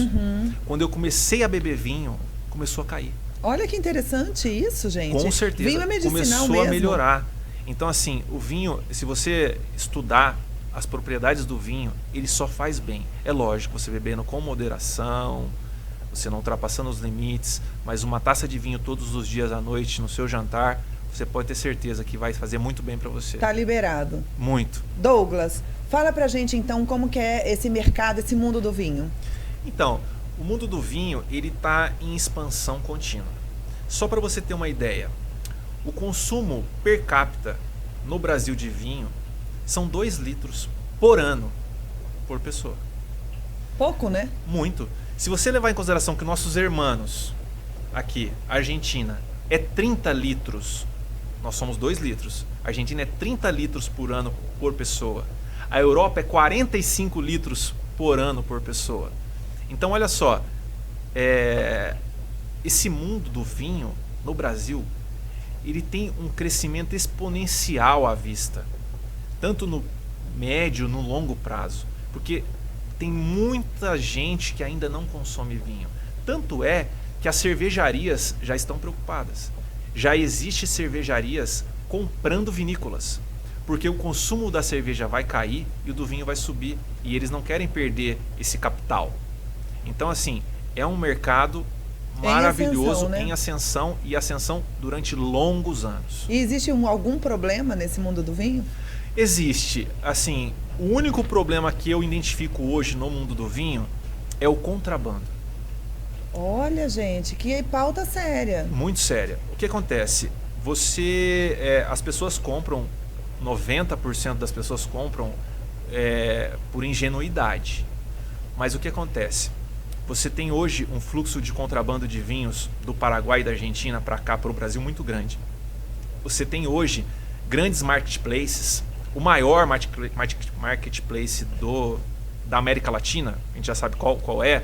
Quando eu comecei a beber vinho, começou a cair. Olha que interessante isso, gente. Com certeza. Vinho é medicinal começou mesmo. a melhorar. Então, assim, o vinho, se você estudar as propriedades do vinho, ele só faz bem. É lógico, você bebendo com moderação, você não ultrapassando os limites, mas uma taça de vinho todos os dias à noite no seu jantar, você pode ter certeza que vai fazer muito bem para você. Tá liberado. Muito. Douglas, fala pra gente então como que é esse mercado, esse mundo do vinho. Então, o mundo do vinho, ele está em expansão contínua. Só para você ter uma ideia, o consumo per capita no Brasil de vinho são 2 litros por ano, por pessoa. Pouco, né? Muito. Se você levar em consideração que nossos irmãos aqui, Argentina, é 30 litros, nós somos 2 litros. A Argentina é 30 litros por ano por pessoa. A Europa é 45 litros por ano por pessoa. Então, olha só, esse mundo do vinho no Brasil, ele tem um crescimento exponencial à vista, tanto no médio, no longo prazo, porque tem muita gente que ainda não consome vinho. Tanto é que as cervejarias já estão preocupadas. Já existem cervejarias comprando vinícolas, porque o consumo da cerveja vai cair e o do vinho vai subir, e eles não querem perder esse capital. Então, assim, é um mercado maravilhoso, em ascensão, e ascensão durante longos anos. E existe algum problema nesse mundo do vinho? Existe. Assim, o único problema que eu identifico hoje no mundo do vinho é o contrabando. Olha, gente, que pauta séria. Muito séria. O que acontece? As pessoas compram, 90% das pessoas compram por ingenuidade. Mas o que acontece? Você tem hoje um fluxo de contrabando de vinhos do Paraguai e da Argentina para cá, para o Brasil, muito grande. Você tem hoje grandes marketplaces, o maior marketplace da América Latina, a gente já sabe qual é,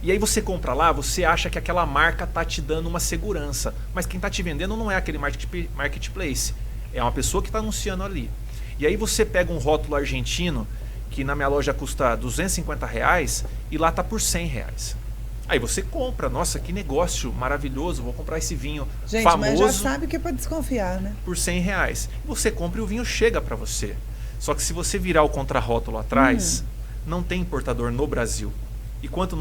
e aí você compra lá, você acha que aquela marca está te dando uma segurança, mas quem está te vendendo não é aquele marketplace, é uma pessoa que está anunciando ali. E aí você pega um rótulo argentino, que na minha loja custa R$250 e lá está por R$100. Aí você compra, nossa, que negócio maravilhoso, vou comprar esse vinho gente, famoso. Mas já sabe que é para desconfiar, né? Por R$100. Você compra e o vinho chega para você. Só que se você virar o contrarótulo atrás, não tem importador no Brasil. E quando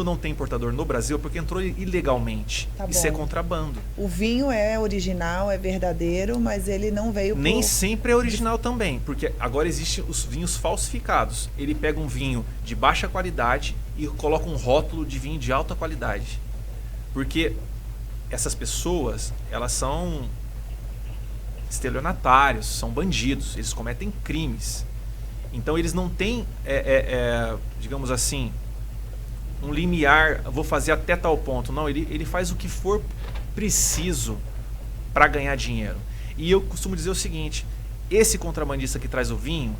não tem importador no Brasil, é porque entrou ilegalmente. Tá Isso é bom. contrabando. O vinho é original, é verdadeiro, mas ele não veio por... Nem sempre é original também, porque agora existem os vinhos falsificados. Ele pega um vinho de baixa qualidade e coloca um rótulo de vinho de alta qualidade. Porque essas pessoas, elas são estelionatários, são bandidos, eles cometem crimes. Então eles não têm, digamos assim, um limiar, vou fazer até tal ponto. Não, ele faz o que for preciso para ganhar dinheiro. E eu costumo dizer o seguinte, esse contrabandista que traz o vinho,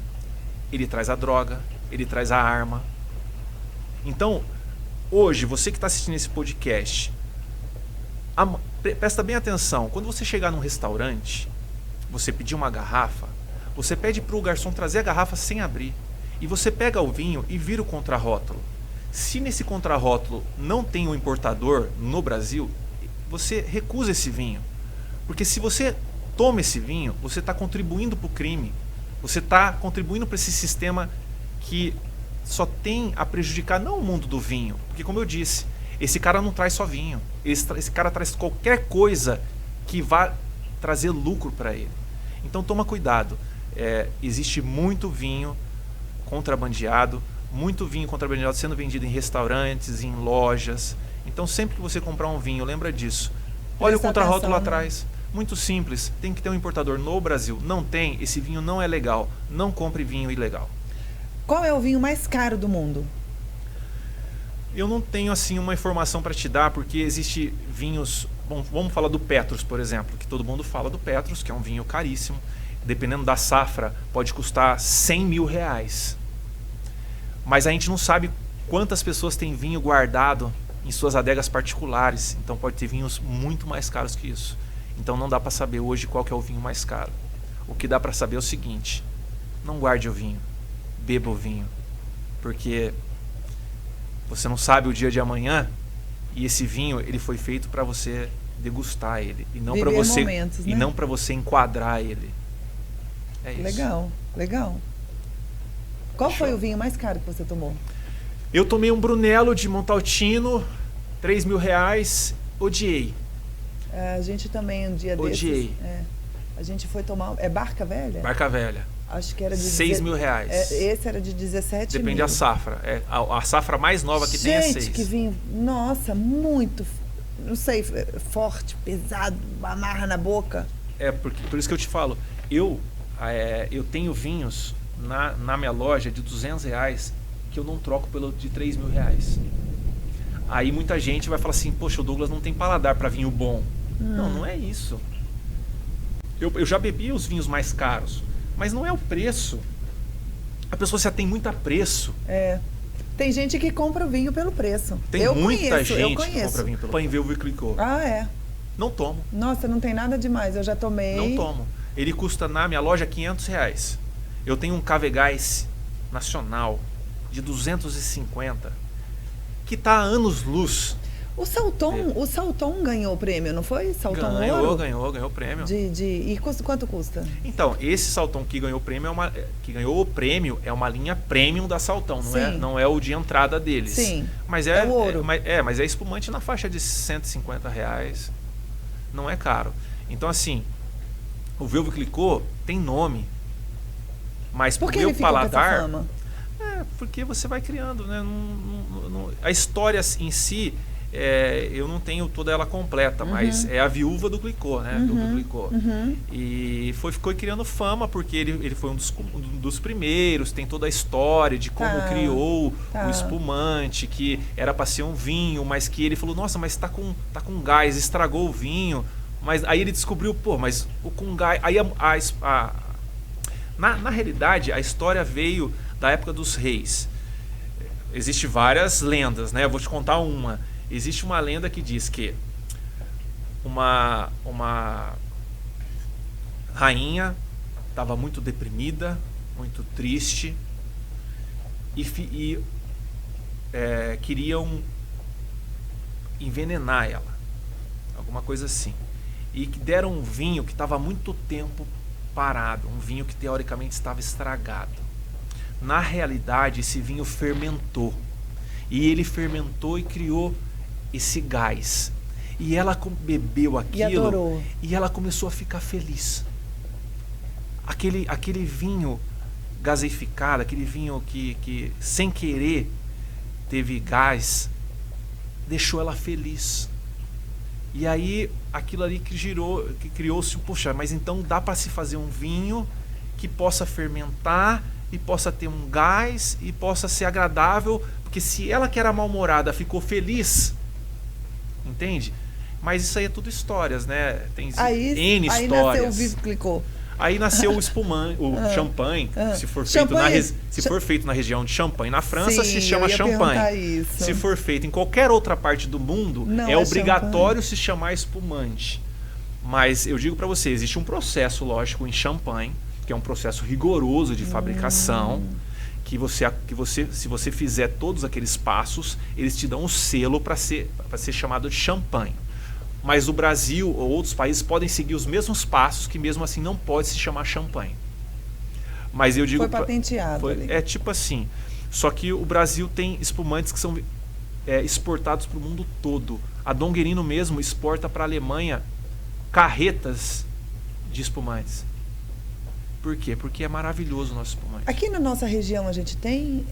ele traz a droga, ele traz a arma. Então, hoje, você que está assistindo esse podcast, presta bem atenção. Quando você chegar num restaurante, você pedir uma garrafa, você pede para o garçom trazer a garrafa sem abrir. E você pega o vinho e vira o contrarótulo. Se nesse contrarótulo não tem um importador no Brasil, você recusa esse vinho. Porque se você toma esse vinho, você está contribuindo para o crime. Você está contribuindo para esse sistema que só tem a prejudicar não o mundo do vinho. Porque, como eu disse, esse cara não traz só vinho. Esse cara traz qualquer coisa que vá trazer lucro para ele. Então toma cuidado. Existe muito vinho contrabandeado, sendo vendido em restaurantes, em lojas. Então sempre que você comprar um vinho, lembra disso. Olha o contrarótulo lá atrás. Muito simples. Tem que ter um importador no Brasil. Não tem, esse vinho não é legal. Não compre vinho ilegal. Qual é o vinho mais caro do mundo? Eu não tenho assim uma informação para te dar, porque existe vinhos... Bom, vamos falar do Petrus, por exemplo, que todo mundo fala do Petrus, que é um vinho caríssimo. Dependendo da safra, pode custar 100 mil reais. Mas a gente não sabe quantas pessoas têm vinho guardado em suas adegas particulares. Então pode ter vinhos muito mais caros que isso. Então não dá para saber hoje qual que é o vinho mais caro. O que dá para saber é o seguinte: não guarde o vinho, beba o vinho, porque você não sabe o dia de amanhã, e esse vinho ele foi feito para você degustar ele e não para você momentos, né? E não para você enquadrar ele. É isso. Legal. Qual foi o vinho mais caro que você tomou? Eu tomei um Brunello de Montalcino, 3 mil reais, odiei. A gente também um dia Odiei. desses. A gente foi tomar. É Barca Velha? Barca Velha. Acho que era de 6 mil reais. Esse era de 17 Depende mil. da safra. A safra mais nova que tem é 6. Gente, que vinho. Nossa, muito. Não sei, forte, pesado, amarra na boca. Por isso que eu te falo. Eu tenho vinhos na minha loja de 200 reais que eu não troco pelo de 3 mil reais. Aí muita gente vai falar assim: poxa, o Douglas não tem paladar para vinho bom. Não é isso. Eu já bebi os vinhos mais caros, mas não é o preço. A pessoa se atém muito a preço. Tem gente que compra o vinho pelo preço. Tem muita gente que compra vinho pelo preço. Veuve-Clicquot. Não tomo. Nossa, não tem nada demais. Eu já tomei. Não tomo. Ele custa na minha loja 500 reais. Eu tenho um Cavegás nacional de 250 que está a anos-luz. O Salton ganhou o prêmio, não foi? Salton Ouro? Ganhou o prêmio. E quanto custa? Então, esse Salton que ganhou o prêmio é uma linha premium da Salton, não é o de entrada deles. Sim. Mas é o ouro. Mas é espumante na faixa de 150 reais. Não é caro. Então, assim, o Veuve-Clicquot tem nome. Mas por que meu ele ficou paladar. com essa fama? Porque você vai criando, né? A história em si, eu não tenho toda ela completa, mas é a viúva do Clicquot, né? Do Clicquot. E ficou criando fama porque ele foi um dos primeiros, tem toda a história de como criou o espumante, que era para ser um vinho, mas que ele falou: nossa, mas tá com gás, estragou o vinho. Mas aí ele descobriu, mas o com gás. Aí na realidade, a história veio da época dos reis. Existem várias lendas, né? Eu vou te contar uma. Existe uma lenda que diz que uma rainha estava muito deprimida, muito triste e queriam envenenar ela, alguma coisa assim. E que deram um vinho que estava há muito tempo parado, um vinho que teoricamente estava estragado. Na realidade, esse vinho fermentou. E ele fermentou e criou esse gás. E ela bebeu aquilo e ela começou a ficar feliz. Aquele vinho gaseificado, aquele vinho que sem querer teve gás, deixou ela feliz. E aí aquilo ali que criou-se, poxa, mas então dá para se fazer um vinho que possa fermentar e possa ter um gás e possa ser agradável, porque se ela que era mal-humorada ficou feliz, entende? Mas isso aí é tudo histórias, né? Tem N histórias. Aí nasceu o Veuve-Clicquot. Aí nasceu o espumante, o champanhe, se for feito na região de Champagne, na França, Sim, se chama eu ia champanhe. perguntar isso. Se for feito em qualquer outra parte do mundo, Não, é é obrigatório se chamar espumante. Mas eu digo para você, existe um processo, lógico, em champanhe, que é um processo rigoroso de fabricação, que se você fizer todos aqueles passos, eles te dão um selo para ser chamado de champanhe. Mas o Brasil ou outros países podem seguir os mesmos passos, que mesmo assim não pode se chamar champanhe. Mas eu digo... Foi patenteado ali. É tipo assim. Só que o Brasil tem espumantes que são exportados para o mundo todo. A Dom Guerino mesmo exporta para a Alemanha carretas de espumantes. Por quê? Porque é maravilhoso o nosso espumante. Aqui na nossa região a gente tem...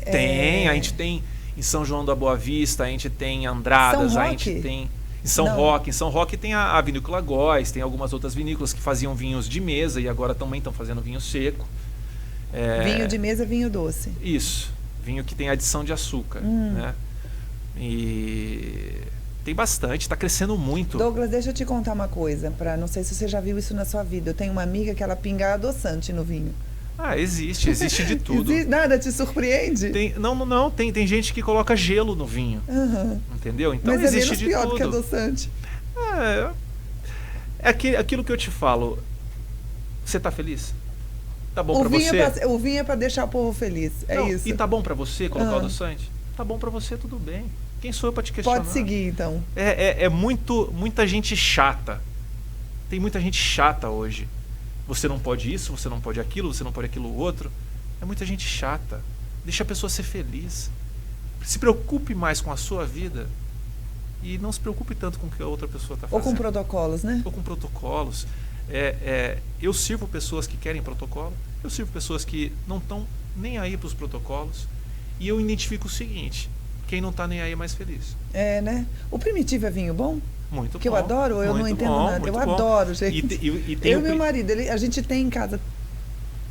A gente tem em São João da Boa Vista, a gente tem em Andradas, São a Roque? gente tem... Em São Roque. Em São Roque tem a vinícola Góes, tem algumas outras vinícolas que faziam vinhos de mesa e agora também estão fazendo vinho seco. Vinho de mesa, vinho doce. Isso. Vinho que tem adição de açúcar. Né? E tem bastante, está crescendo muito. Douglas, deixa eu te contar uma coisa. Não sei se você já viu isso na sua vida. Eu tenho uma amiga que ela pinga adoçante no vinho. Existe de tudo. Nada te surpreende? Tem gente que coloca gelo no vinho. Entendeu? Então mas existe menos de pior tudo. do que adoçante. Aquilo que eu te falo. Você tá feliz? Tá bom pra você? O vinho é pra deixar o povo feliz. Isso. E tá bom pra você colocar o adoçante? Tá bom pra você, tudo bem. Quem sou eu pra te questionar? Pode seguir, então. Muita gente chata. Tem muita gente chata hoje. Você não pode isso, você não pode aquilo, você não pode aquilo outro. É muita gente chata. Deixa a pessoa ser feliz. Se preocupe mais com a sua vida e não se preocupe tanto com o que a outra pessoa está fazendo. Ou com protocolos, né? Ou com protocolos. Eu sirvo pessoas que querem protocolo, eu sirvo pessoas que não estão nem aí para os protocolos e eu identifico o seguinte: quem não está nem aí é mais feliz. Né? O primitivo é vinho bom? Muito que bom. Eu adoro, eu não entendo nada. Eu adoro, gente. Eu e meu marido, a gente tem em casa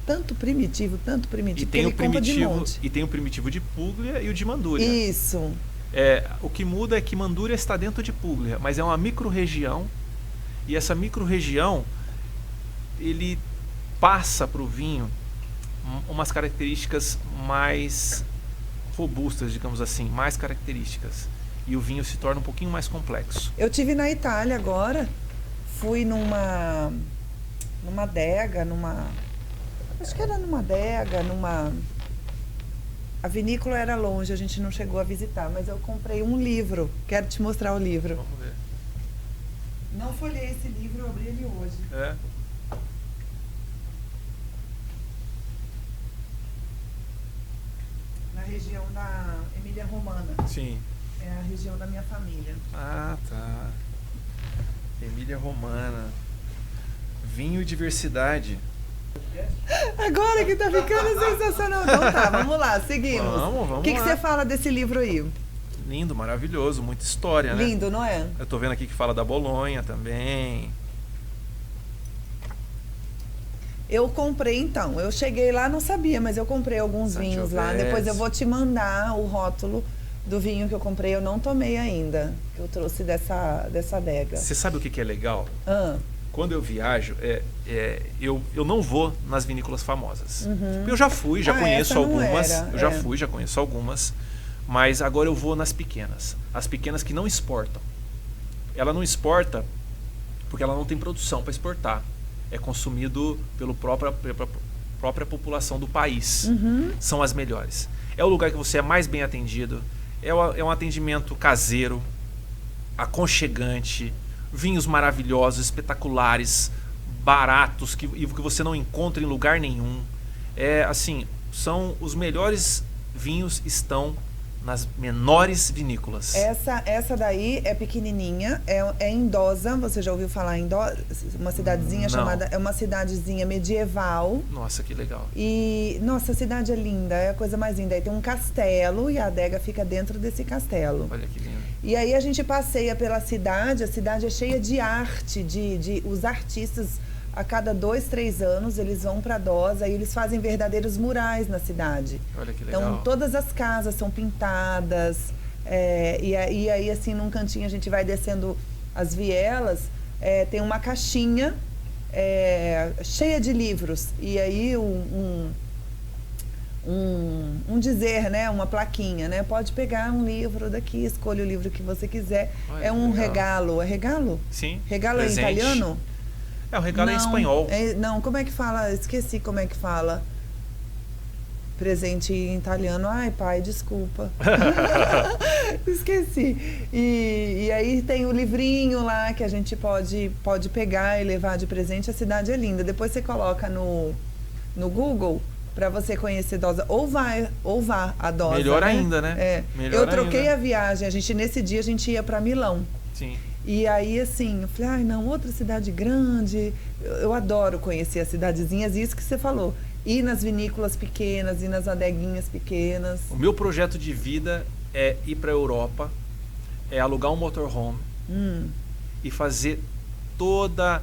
tanto primitivo, e tem o primitivo de Puglia e o de Mandúria. Isso. O que muda é que Mandúria está dentro de Puglia, mas é uma micro-região, e essa micro-região ele passa para o vinho umas características mais robustas, digamos assim, mais características. E o vinho se torna um pouquinho mais complexo. Eu tive na Itália agora, fui numa adega, acho que era numa adega, a vinícola era longe, a gente não chegou a visitar, mas eu comprei um livro, quero te mostrar o livro. Vamos ver. Não folhei esse livro, eu abri ele hoje. Na região da Emília Romana. Sim. É a região da minha família. Ah, tá. Emília Romana. Vinho e diversidade. Agora que tá ficando sensacional. Então tá, vamos lá, seguimos. Vamos O que lá. você fala desse livro aí? Lindo, maravilhoso, muita história, né? Lindo, não é? Eu tô vendo aqui que fala da Bolonha também. Eu comprei então, eu cheguei lá, não sabia, mas eu comprei alguns vinhos lá. Depois eu vou te mandar o rótulo do vinho que eu comprei, eu não tomei ainda, que eu trouxe dessa adega. Você sabe o que é legal? Quando eu viajo, eu não vou nas vinícolas famosas. Eu já fui, já conheço algumas. Já conheço algumas. Mas agora eu vou nas pequenas. As pequenas que não exportam. Ela não exporta porque ela não tem produção para exportar. É consumido pela própria população do país. São as melhores. É o lugar que você é mais bem atendido. É um atendimento caseiro, aconchegante, vinhos maravilhosos, espetaculares, baratos, que você não encontra em lugar nenhum. São os melhores vinhos estão nas menores vinícolas. Essa daí é pequenininha, é em Dosa. Você já ouviu falar em Dosa? Uma cidadezinha chamada... É uma cidadezinha medieval. Nossa, que legal. E, nossa, a cidade é linda, é a coisa mais linda. Aí tem um castelo e a adega fica dentro desse castelo. Olha que lindo. E aí a gente passeia pela cidade, a cidade é cheia de arte, os artistas... A cada 2, 3 anos, eles vão para Dosa e eles fazem verdadeiros murais na cidade. Olha que legal. Então, todas as casas são pintadas. E aí, assim, num cantinho, a gente vai descendo as vielas. Tem uma caixinha cheia de livros. E aí um dizer, né? Uma plaquinha, né? Pode pegar um livro daqui, escolha o livro que você quiser. Olha, É um legal. regalo. É regalo? Sim. Regalo presente. é italiano? É um regalo em Não, espanhol. não, como é que fala? Esqueci como é que fala. Presente em italiano. Ai, pai, desculpa. Esqueci. E aí tem o livrinho lá que a gente pode pegar e levar de presente. A cidade é linda. Depois você coloca no Google para você conhecer Dosa. Ou vá a Dosa. Melhor né? ainda, né? Melhor Eu troquei ainda. a viagem. Nesse dia a gente ia para Milão. Sim. E aí, assim, eu falei, ai, não, outra cidade grande. Eu adoro conhecer as cidadezinhas, isso que você falou. Ir nas vinícolas pequenas, ir nas adeguinhas pequenas. O meu projeto de vida é ir para a Europa, é alugar um motorhome e fazer toda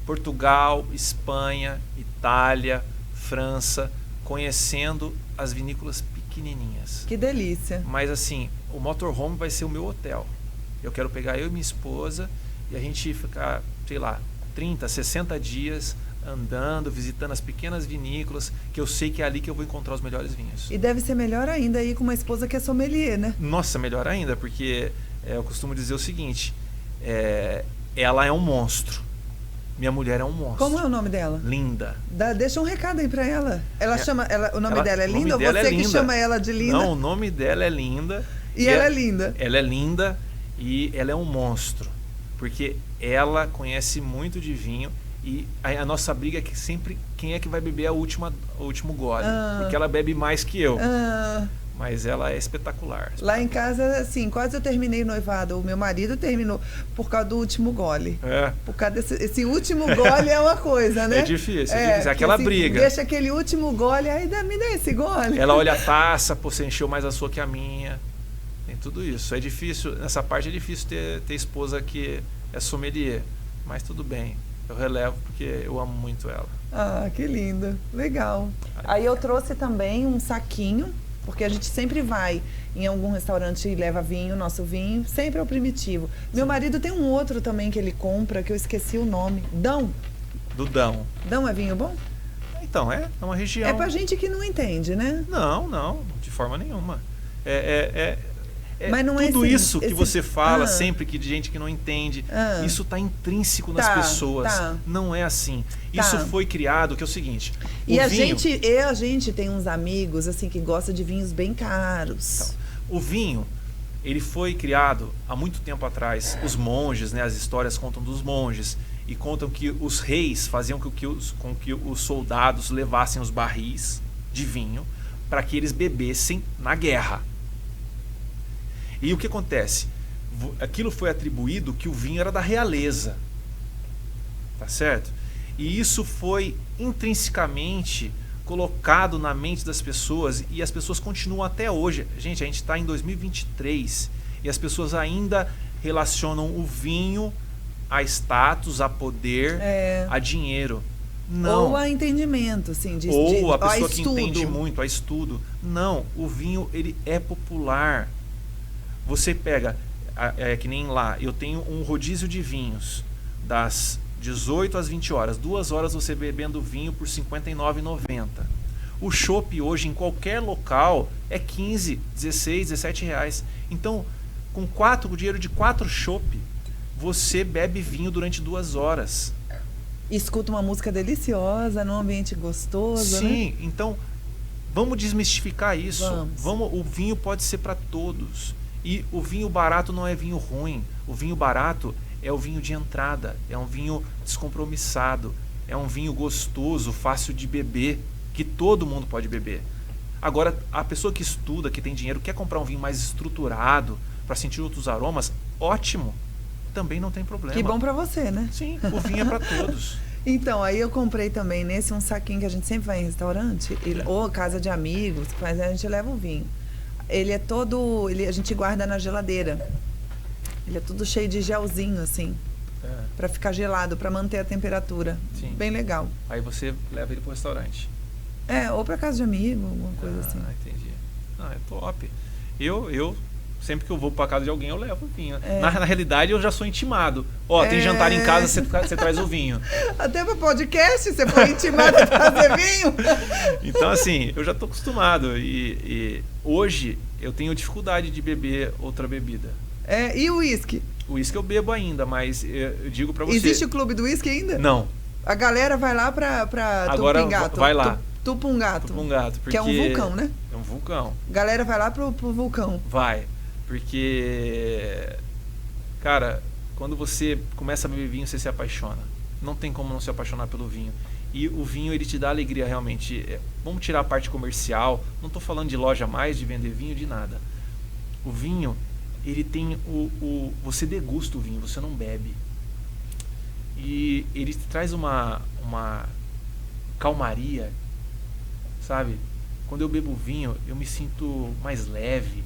Portugal, Espanha, Itália, França, conhecendo as vinícolas pequenininhas. Que delícia. Mas assim, o motorhome vai ser o meu hotel. Eu quero pegar eu e minha esposa e a gente ficar, sei lá, 30, 60 dias andando, visitando as pequenas vinícolas, que eu sei que é ali que eu vou encontrar os melhores vinhos. E deve ser melhor ainda ir com uma esposa que é sommelier, né? Nossa, melhor ainda, porque eu costumo dizer o seguinte, ela é um monstro. Minha mulher é um monstro. Como é o nome dela? Linda. Deixa um recado aí pra ela. O nome dela é o nome Linda ou dela você é que linda. chama ela de Linda? Não, o nome dela é Linda. E ela é linda. Ela é linda e ela é um monstro. Porque ela conhece muito de vinho e a nossa briga é que sempre quem é que vai beber o último gole. Porque ela bebe mais que eu. Mas ela é espetacular. Lá em casa, assim, quase eu terminei o noivado. O meu marido terminou por causa do último gole. Por causa esse último gole é uma coisa, né? É difícil, é difícil. Aquela assim, briga. Deixa aquele último gole, aí me dá esse gole. Ela olha a taça, pô, você encheu mais a sua que a minha. Tem tudo isso. É difícil, nessa parte é difícil ter esposa que é sommelier. Mas tudo bem. Eu relevo porque eu amo muito ela. Ah, que lindo. Legal. Aí eu trouxe também um saquinho, porque a gente sempre vai em algum restaurante e leva vinho, nosso vinho, sempre é o primitivo. Meu marido tem um outro também que ele compra, que eu esqueci o nome. Dão. Do Dão. Dão é vinho bom? Então, é uma região... É pra gente que não entende, né? Não, de forma nenhuma. Mas não é tudo esse- isso que esse- você fala sempre, que de gente que não entende, isso está intrínseco nas pessoas. Não é assim. Isso foi criado, que é o seguinte... E o a vinho, gente tem uns amigos, assim, que gostam de vinhos bem caros. Então, o vinho, ele foi criado há muito tempo atrás. Os monges, né, as histórias contam dos monges e contam que os reis faziam com que os soldados levassem os barris de vinho para que eles bebessem na guerra. E o que acontece? Aquilo foi atribuído que o vinho era da realeza. Tá certo? E isso foi intrinsecamente colocado na mente das pessoas e as pessoas continuam até hoje. Gente, a gente está em 2023 e as pessoas ainda relacionam o vinho a status, a poder, a dinheiro. Não. Ou a entendimento, assim, Ou a pessoa a que estudo. entende muito, a estudo. Não, o vinho ele é popular. Você pega, que nem lá, eu tenho um rodízio de vinhos das 18 às 20 horas, 2 horas você bebendo vinho por R$ 59,90. O chopp hoje em qualquer local é 15, 16, 17 reais. Então, com o dinheiro de 4 chopp, você bebe vinho durante 2 horas. Escuta uma música deliciosa, num ambiente gostoso, Sim, né? então vamos desmistificar isso. Vamos. O vinho pode ser para todos. E o vinho barato não é vinho ruim. O vinho barato é o vinho de entrada, é um vinho descompromissado, é um vinho gostoso, fácil de beber, que todo mundo pode beber. Agora, a pessoa que estuda, que tem dinheiro, quer comprar um vinho mais estruturado para sentir outros aromas, ótimo, também não tem problema. Que bom pra você, né? Sim, o vinho é para todos. Então, aí eu comprei também nesse um saquinho que a gente sempre vai em restaurante, ou casa de amigos, mas a gente leva o vinho. Ele é todo, a gente guarda na geladeira. Ele é tudo cheio de gelzinho, assim, pra ficar gelado, pra manter a temperatura. Sim. Bem legal. Aí você leva ele pro restaurante. Ou pra casa de amigo, alguma coisa assim. Entendi. É top. Eu Sempre que eu vou pra casa de alguém, eu levo o vinho. Na realidade, eu já sou intimado. Ó, tem jantar em casa, você traz o vinho. Até pra podcast, você foi intimado a trazer vinho? Então, assim, eu já tô acostumado. E hoje, eu tenho dificuldade de beber outra bebida. E o uísque? O uísque eu bebo ainda, mas eu digo pra você... Existe o clube do uísque ainda? Não. A galera vai lá pra Agora Tupungato. vai lá. Tupungato. Tupungato, porque... Que é um vulcão, né? É um vulcão. A galera vai lá pro vulcão. Vai. Porque... Cara, quando você começa a beber vinho, você se apaixona. Não tem como não se apaixonar pelo vinho. E o vinho, ele te dá alegria realmente. Vamos tirar a parte comercial. Não tô falando de loja mais, de vender vinho, de nada. O vinho... ele tem você degusta o vinho, você não bebe. E ele traz uma calmaria, sabe? Quando eu bebo vinho, eu me sinto mais leve.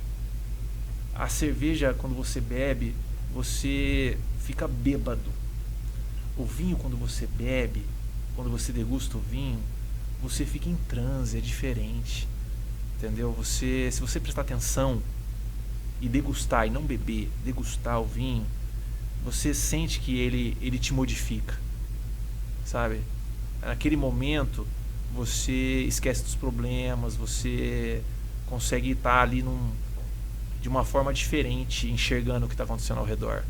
A cerveja, quando você bebe, você fica bêbado. O vinho, quando você bebe, quando você degusta o vinho, você fica em transe, é diferente. Entendeu? Se você prestar atenção e degustar, e não beber, degustar o vinho, você sente que ele te modifica, sabe? Naquele momento, você esquece dos problemas, você consegue estar ali de uma forma diferente, enxergando o que está acontecendo ao redor.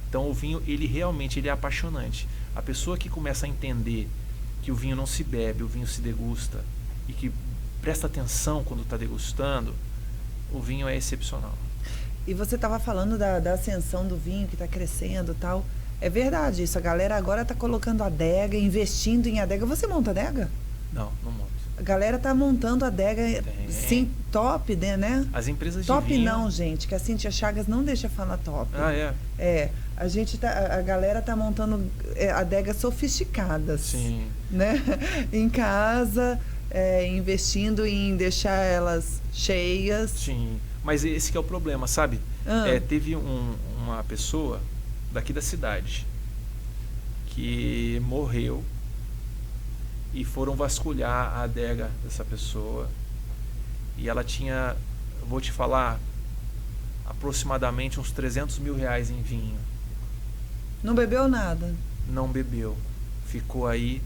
Então o vinho, ele realmente é apaixonante. A pessoa que começa a entender que o vinho não se bebe, o vinho se degusta, e que presta atenção quando está degustando, o vinho é excepcional. E você estava falando da ascensão do vinho que está crescendo e tal. É verdade isso. A galera agora está colocando adega, investindo em adega. Você monta adega? Não monto. A galera está montando adega, sim, top, né? As empresas top de vinho... não, gente, que a Cíntia Chagas não deixa falar top. A galera está montando adegas sofisticadas. Sim. Né? Em casa, investindo em deixar elas cheias. Sim. Mas esse que é o problema, sabe? Teve uma pessoa daqui da cidade que morreu e foram vasculhar a adega dessa pessoa. E ela tinha, vou te falar, aproximadamente uns 300 mil reais em vinho. Não bebeu nada? Não bebeu. Ficou aí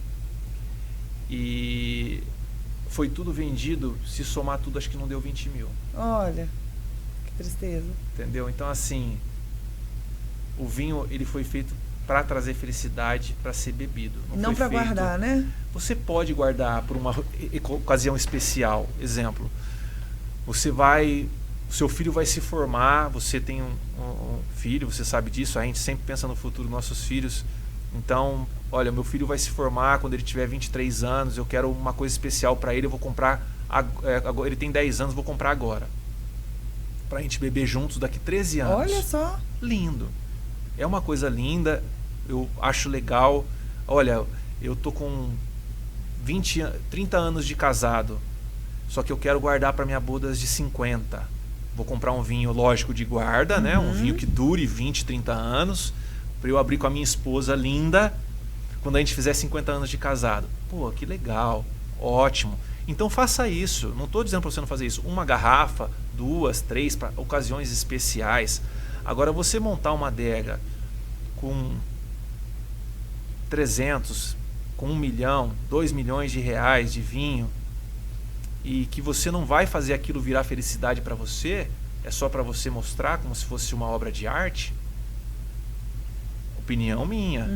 e foi tudo vendido, se somar tudo acho que não deu 20 mil. Olha... tristeza. Entendeu? Então, assim, o vinho, ele foi feito para trazer felicidade, para ser bebido. Não para guardar, né? Você pode guardar por uma ocasião especial. Exemplo, seu filho vai se formar, você tem um filho, você sabe disso, a gente sempre pensa no futuro dos nossos filhos. Então, olha, meu filho vai se formar quando ele tiver 23 anos, eu quero uma coisa especial para ele, eu vou comprar, ele tem 10 anos, vou comprar agora. Pra gente beber juntos daqui 13 anos. Olha só. Lindo. É uma coisa linda, eu acho legal. Olha, eu tô com 30 anos de casado, só que eu quero guardar para minha bodas de 50. Vou comprar um vinho, lógico, de guarda, né? Um vinho que dure 20, 30 anos, para eu abrir com a minha esposa linda, quando a gente fizer 50 anos de casado. Pô, que legal, ótimo. Então faça isso, não estou dizendo para você não fazer isso. Uma garrafa, 2, 3, para ocasiões especiais. Agora, você montar uma adega com 300, com 1 milhão, 2 milhões de reais de vinho, e que você não vai fazer aquilo virar felicidade para você, é só para você mostrar como se fosse uma obra de arte, opinião minha.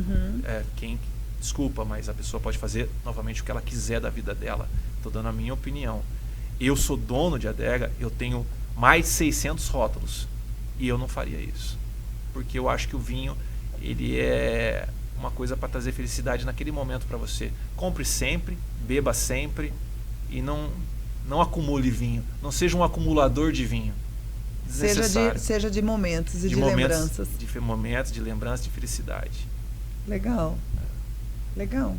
Desculpa, mas a pessoa pode fazer novamente o que ela quiser da vida dela. Estou dando a minha opinião. Eu sou dono de adega, eu tenho mais de 600 rótulos e eu não faria isso, porque eu acho que o vinho, ele é uma coisa para trazer felicidade naquele momento para você. Compre sempre, beba sempre e não acumule vinho. Não seja um acumulador de vinho. Seja de momentos e de lembranças. De momentos, de lembranças, de felicidade. Legal. Legal.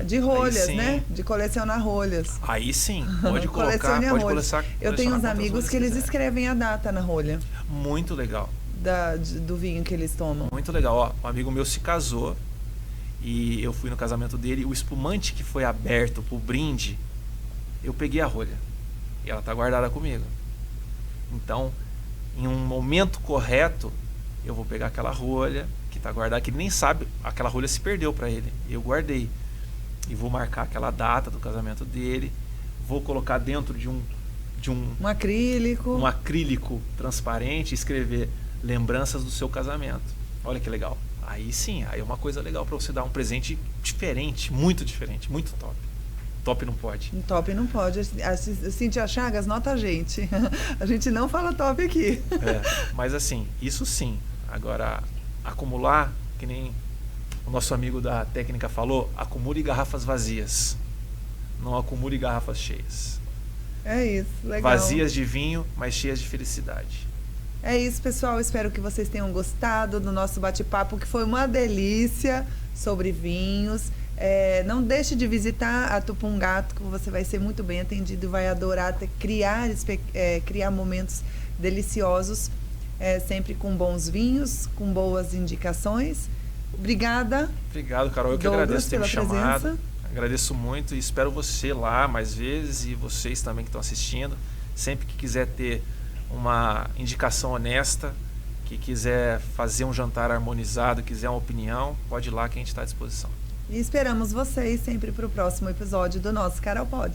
De rolhas, né? De colecionar rolhas. Aí sim, pode colocar, pode colecionar. Eu tenho uns amigos que eles escrevem a data na rolha. Muito legal. Do vinho que eles tomam. Muito legal. Ó, um amigo meu se casou e eu fui no casamento dele. O espumante que foi aberto pro brinde, eu peguei a rolha. E ela tá guardada comigo. Então, em um momento correto, eu vou pegar aquela rolha que está guardada, que ele nem sabe, aquela rolha se perdeu para ele. Eu guardei. E vou marcar aquela data do casamento dele, vou colocar dentro de um acrílico transparente e escrever lembranças do seu casamento. Olha que legal. Aí sim, aí é uma coisa legal para você dar um presente diferente, muito top. Top não pode. Top não pode. A Cíntia Chagas, nota a gente. A gente não fala top aqui. Mas assim, isso sim. Agora, acumular, que nem o nosso amigo da técnica falou, acumule garrafas vazias. Não acumule garrafas cheias. É isso, legal. Vazias de vinho, mas cheias de felicidade. É isso, pessoal. Espero que vocês tenham gostado do nosso bate-papo, que foi uma delícia sobre vinhos. Não deixe de visitar a Tupungato, que você vai ser muito bem atendido e vai adorar criar momentos deliciosos, sempre com bons vinhos, com boas indicações. Obrigada. Obrigado, Carol. Eu que agradeço ter me chamado. Agradeço muito e espero você lá mais vezes e vocês também que estão assistindo. Sempre que quiser ter uma indicação honesta, que quiser fazer um jantar harmonizado, quiser uma opinião, pode ir lá que a gente está à disposição. E esperamos vocês sempre para o próximo episódio do nosso Carol Pod.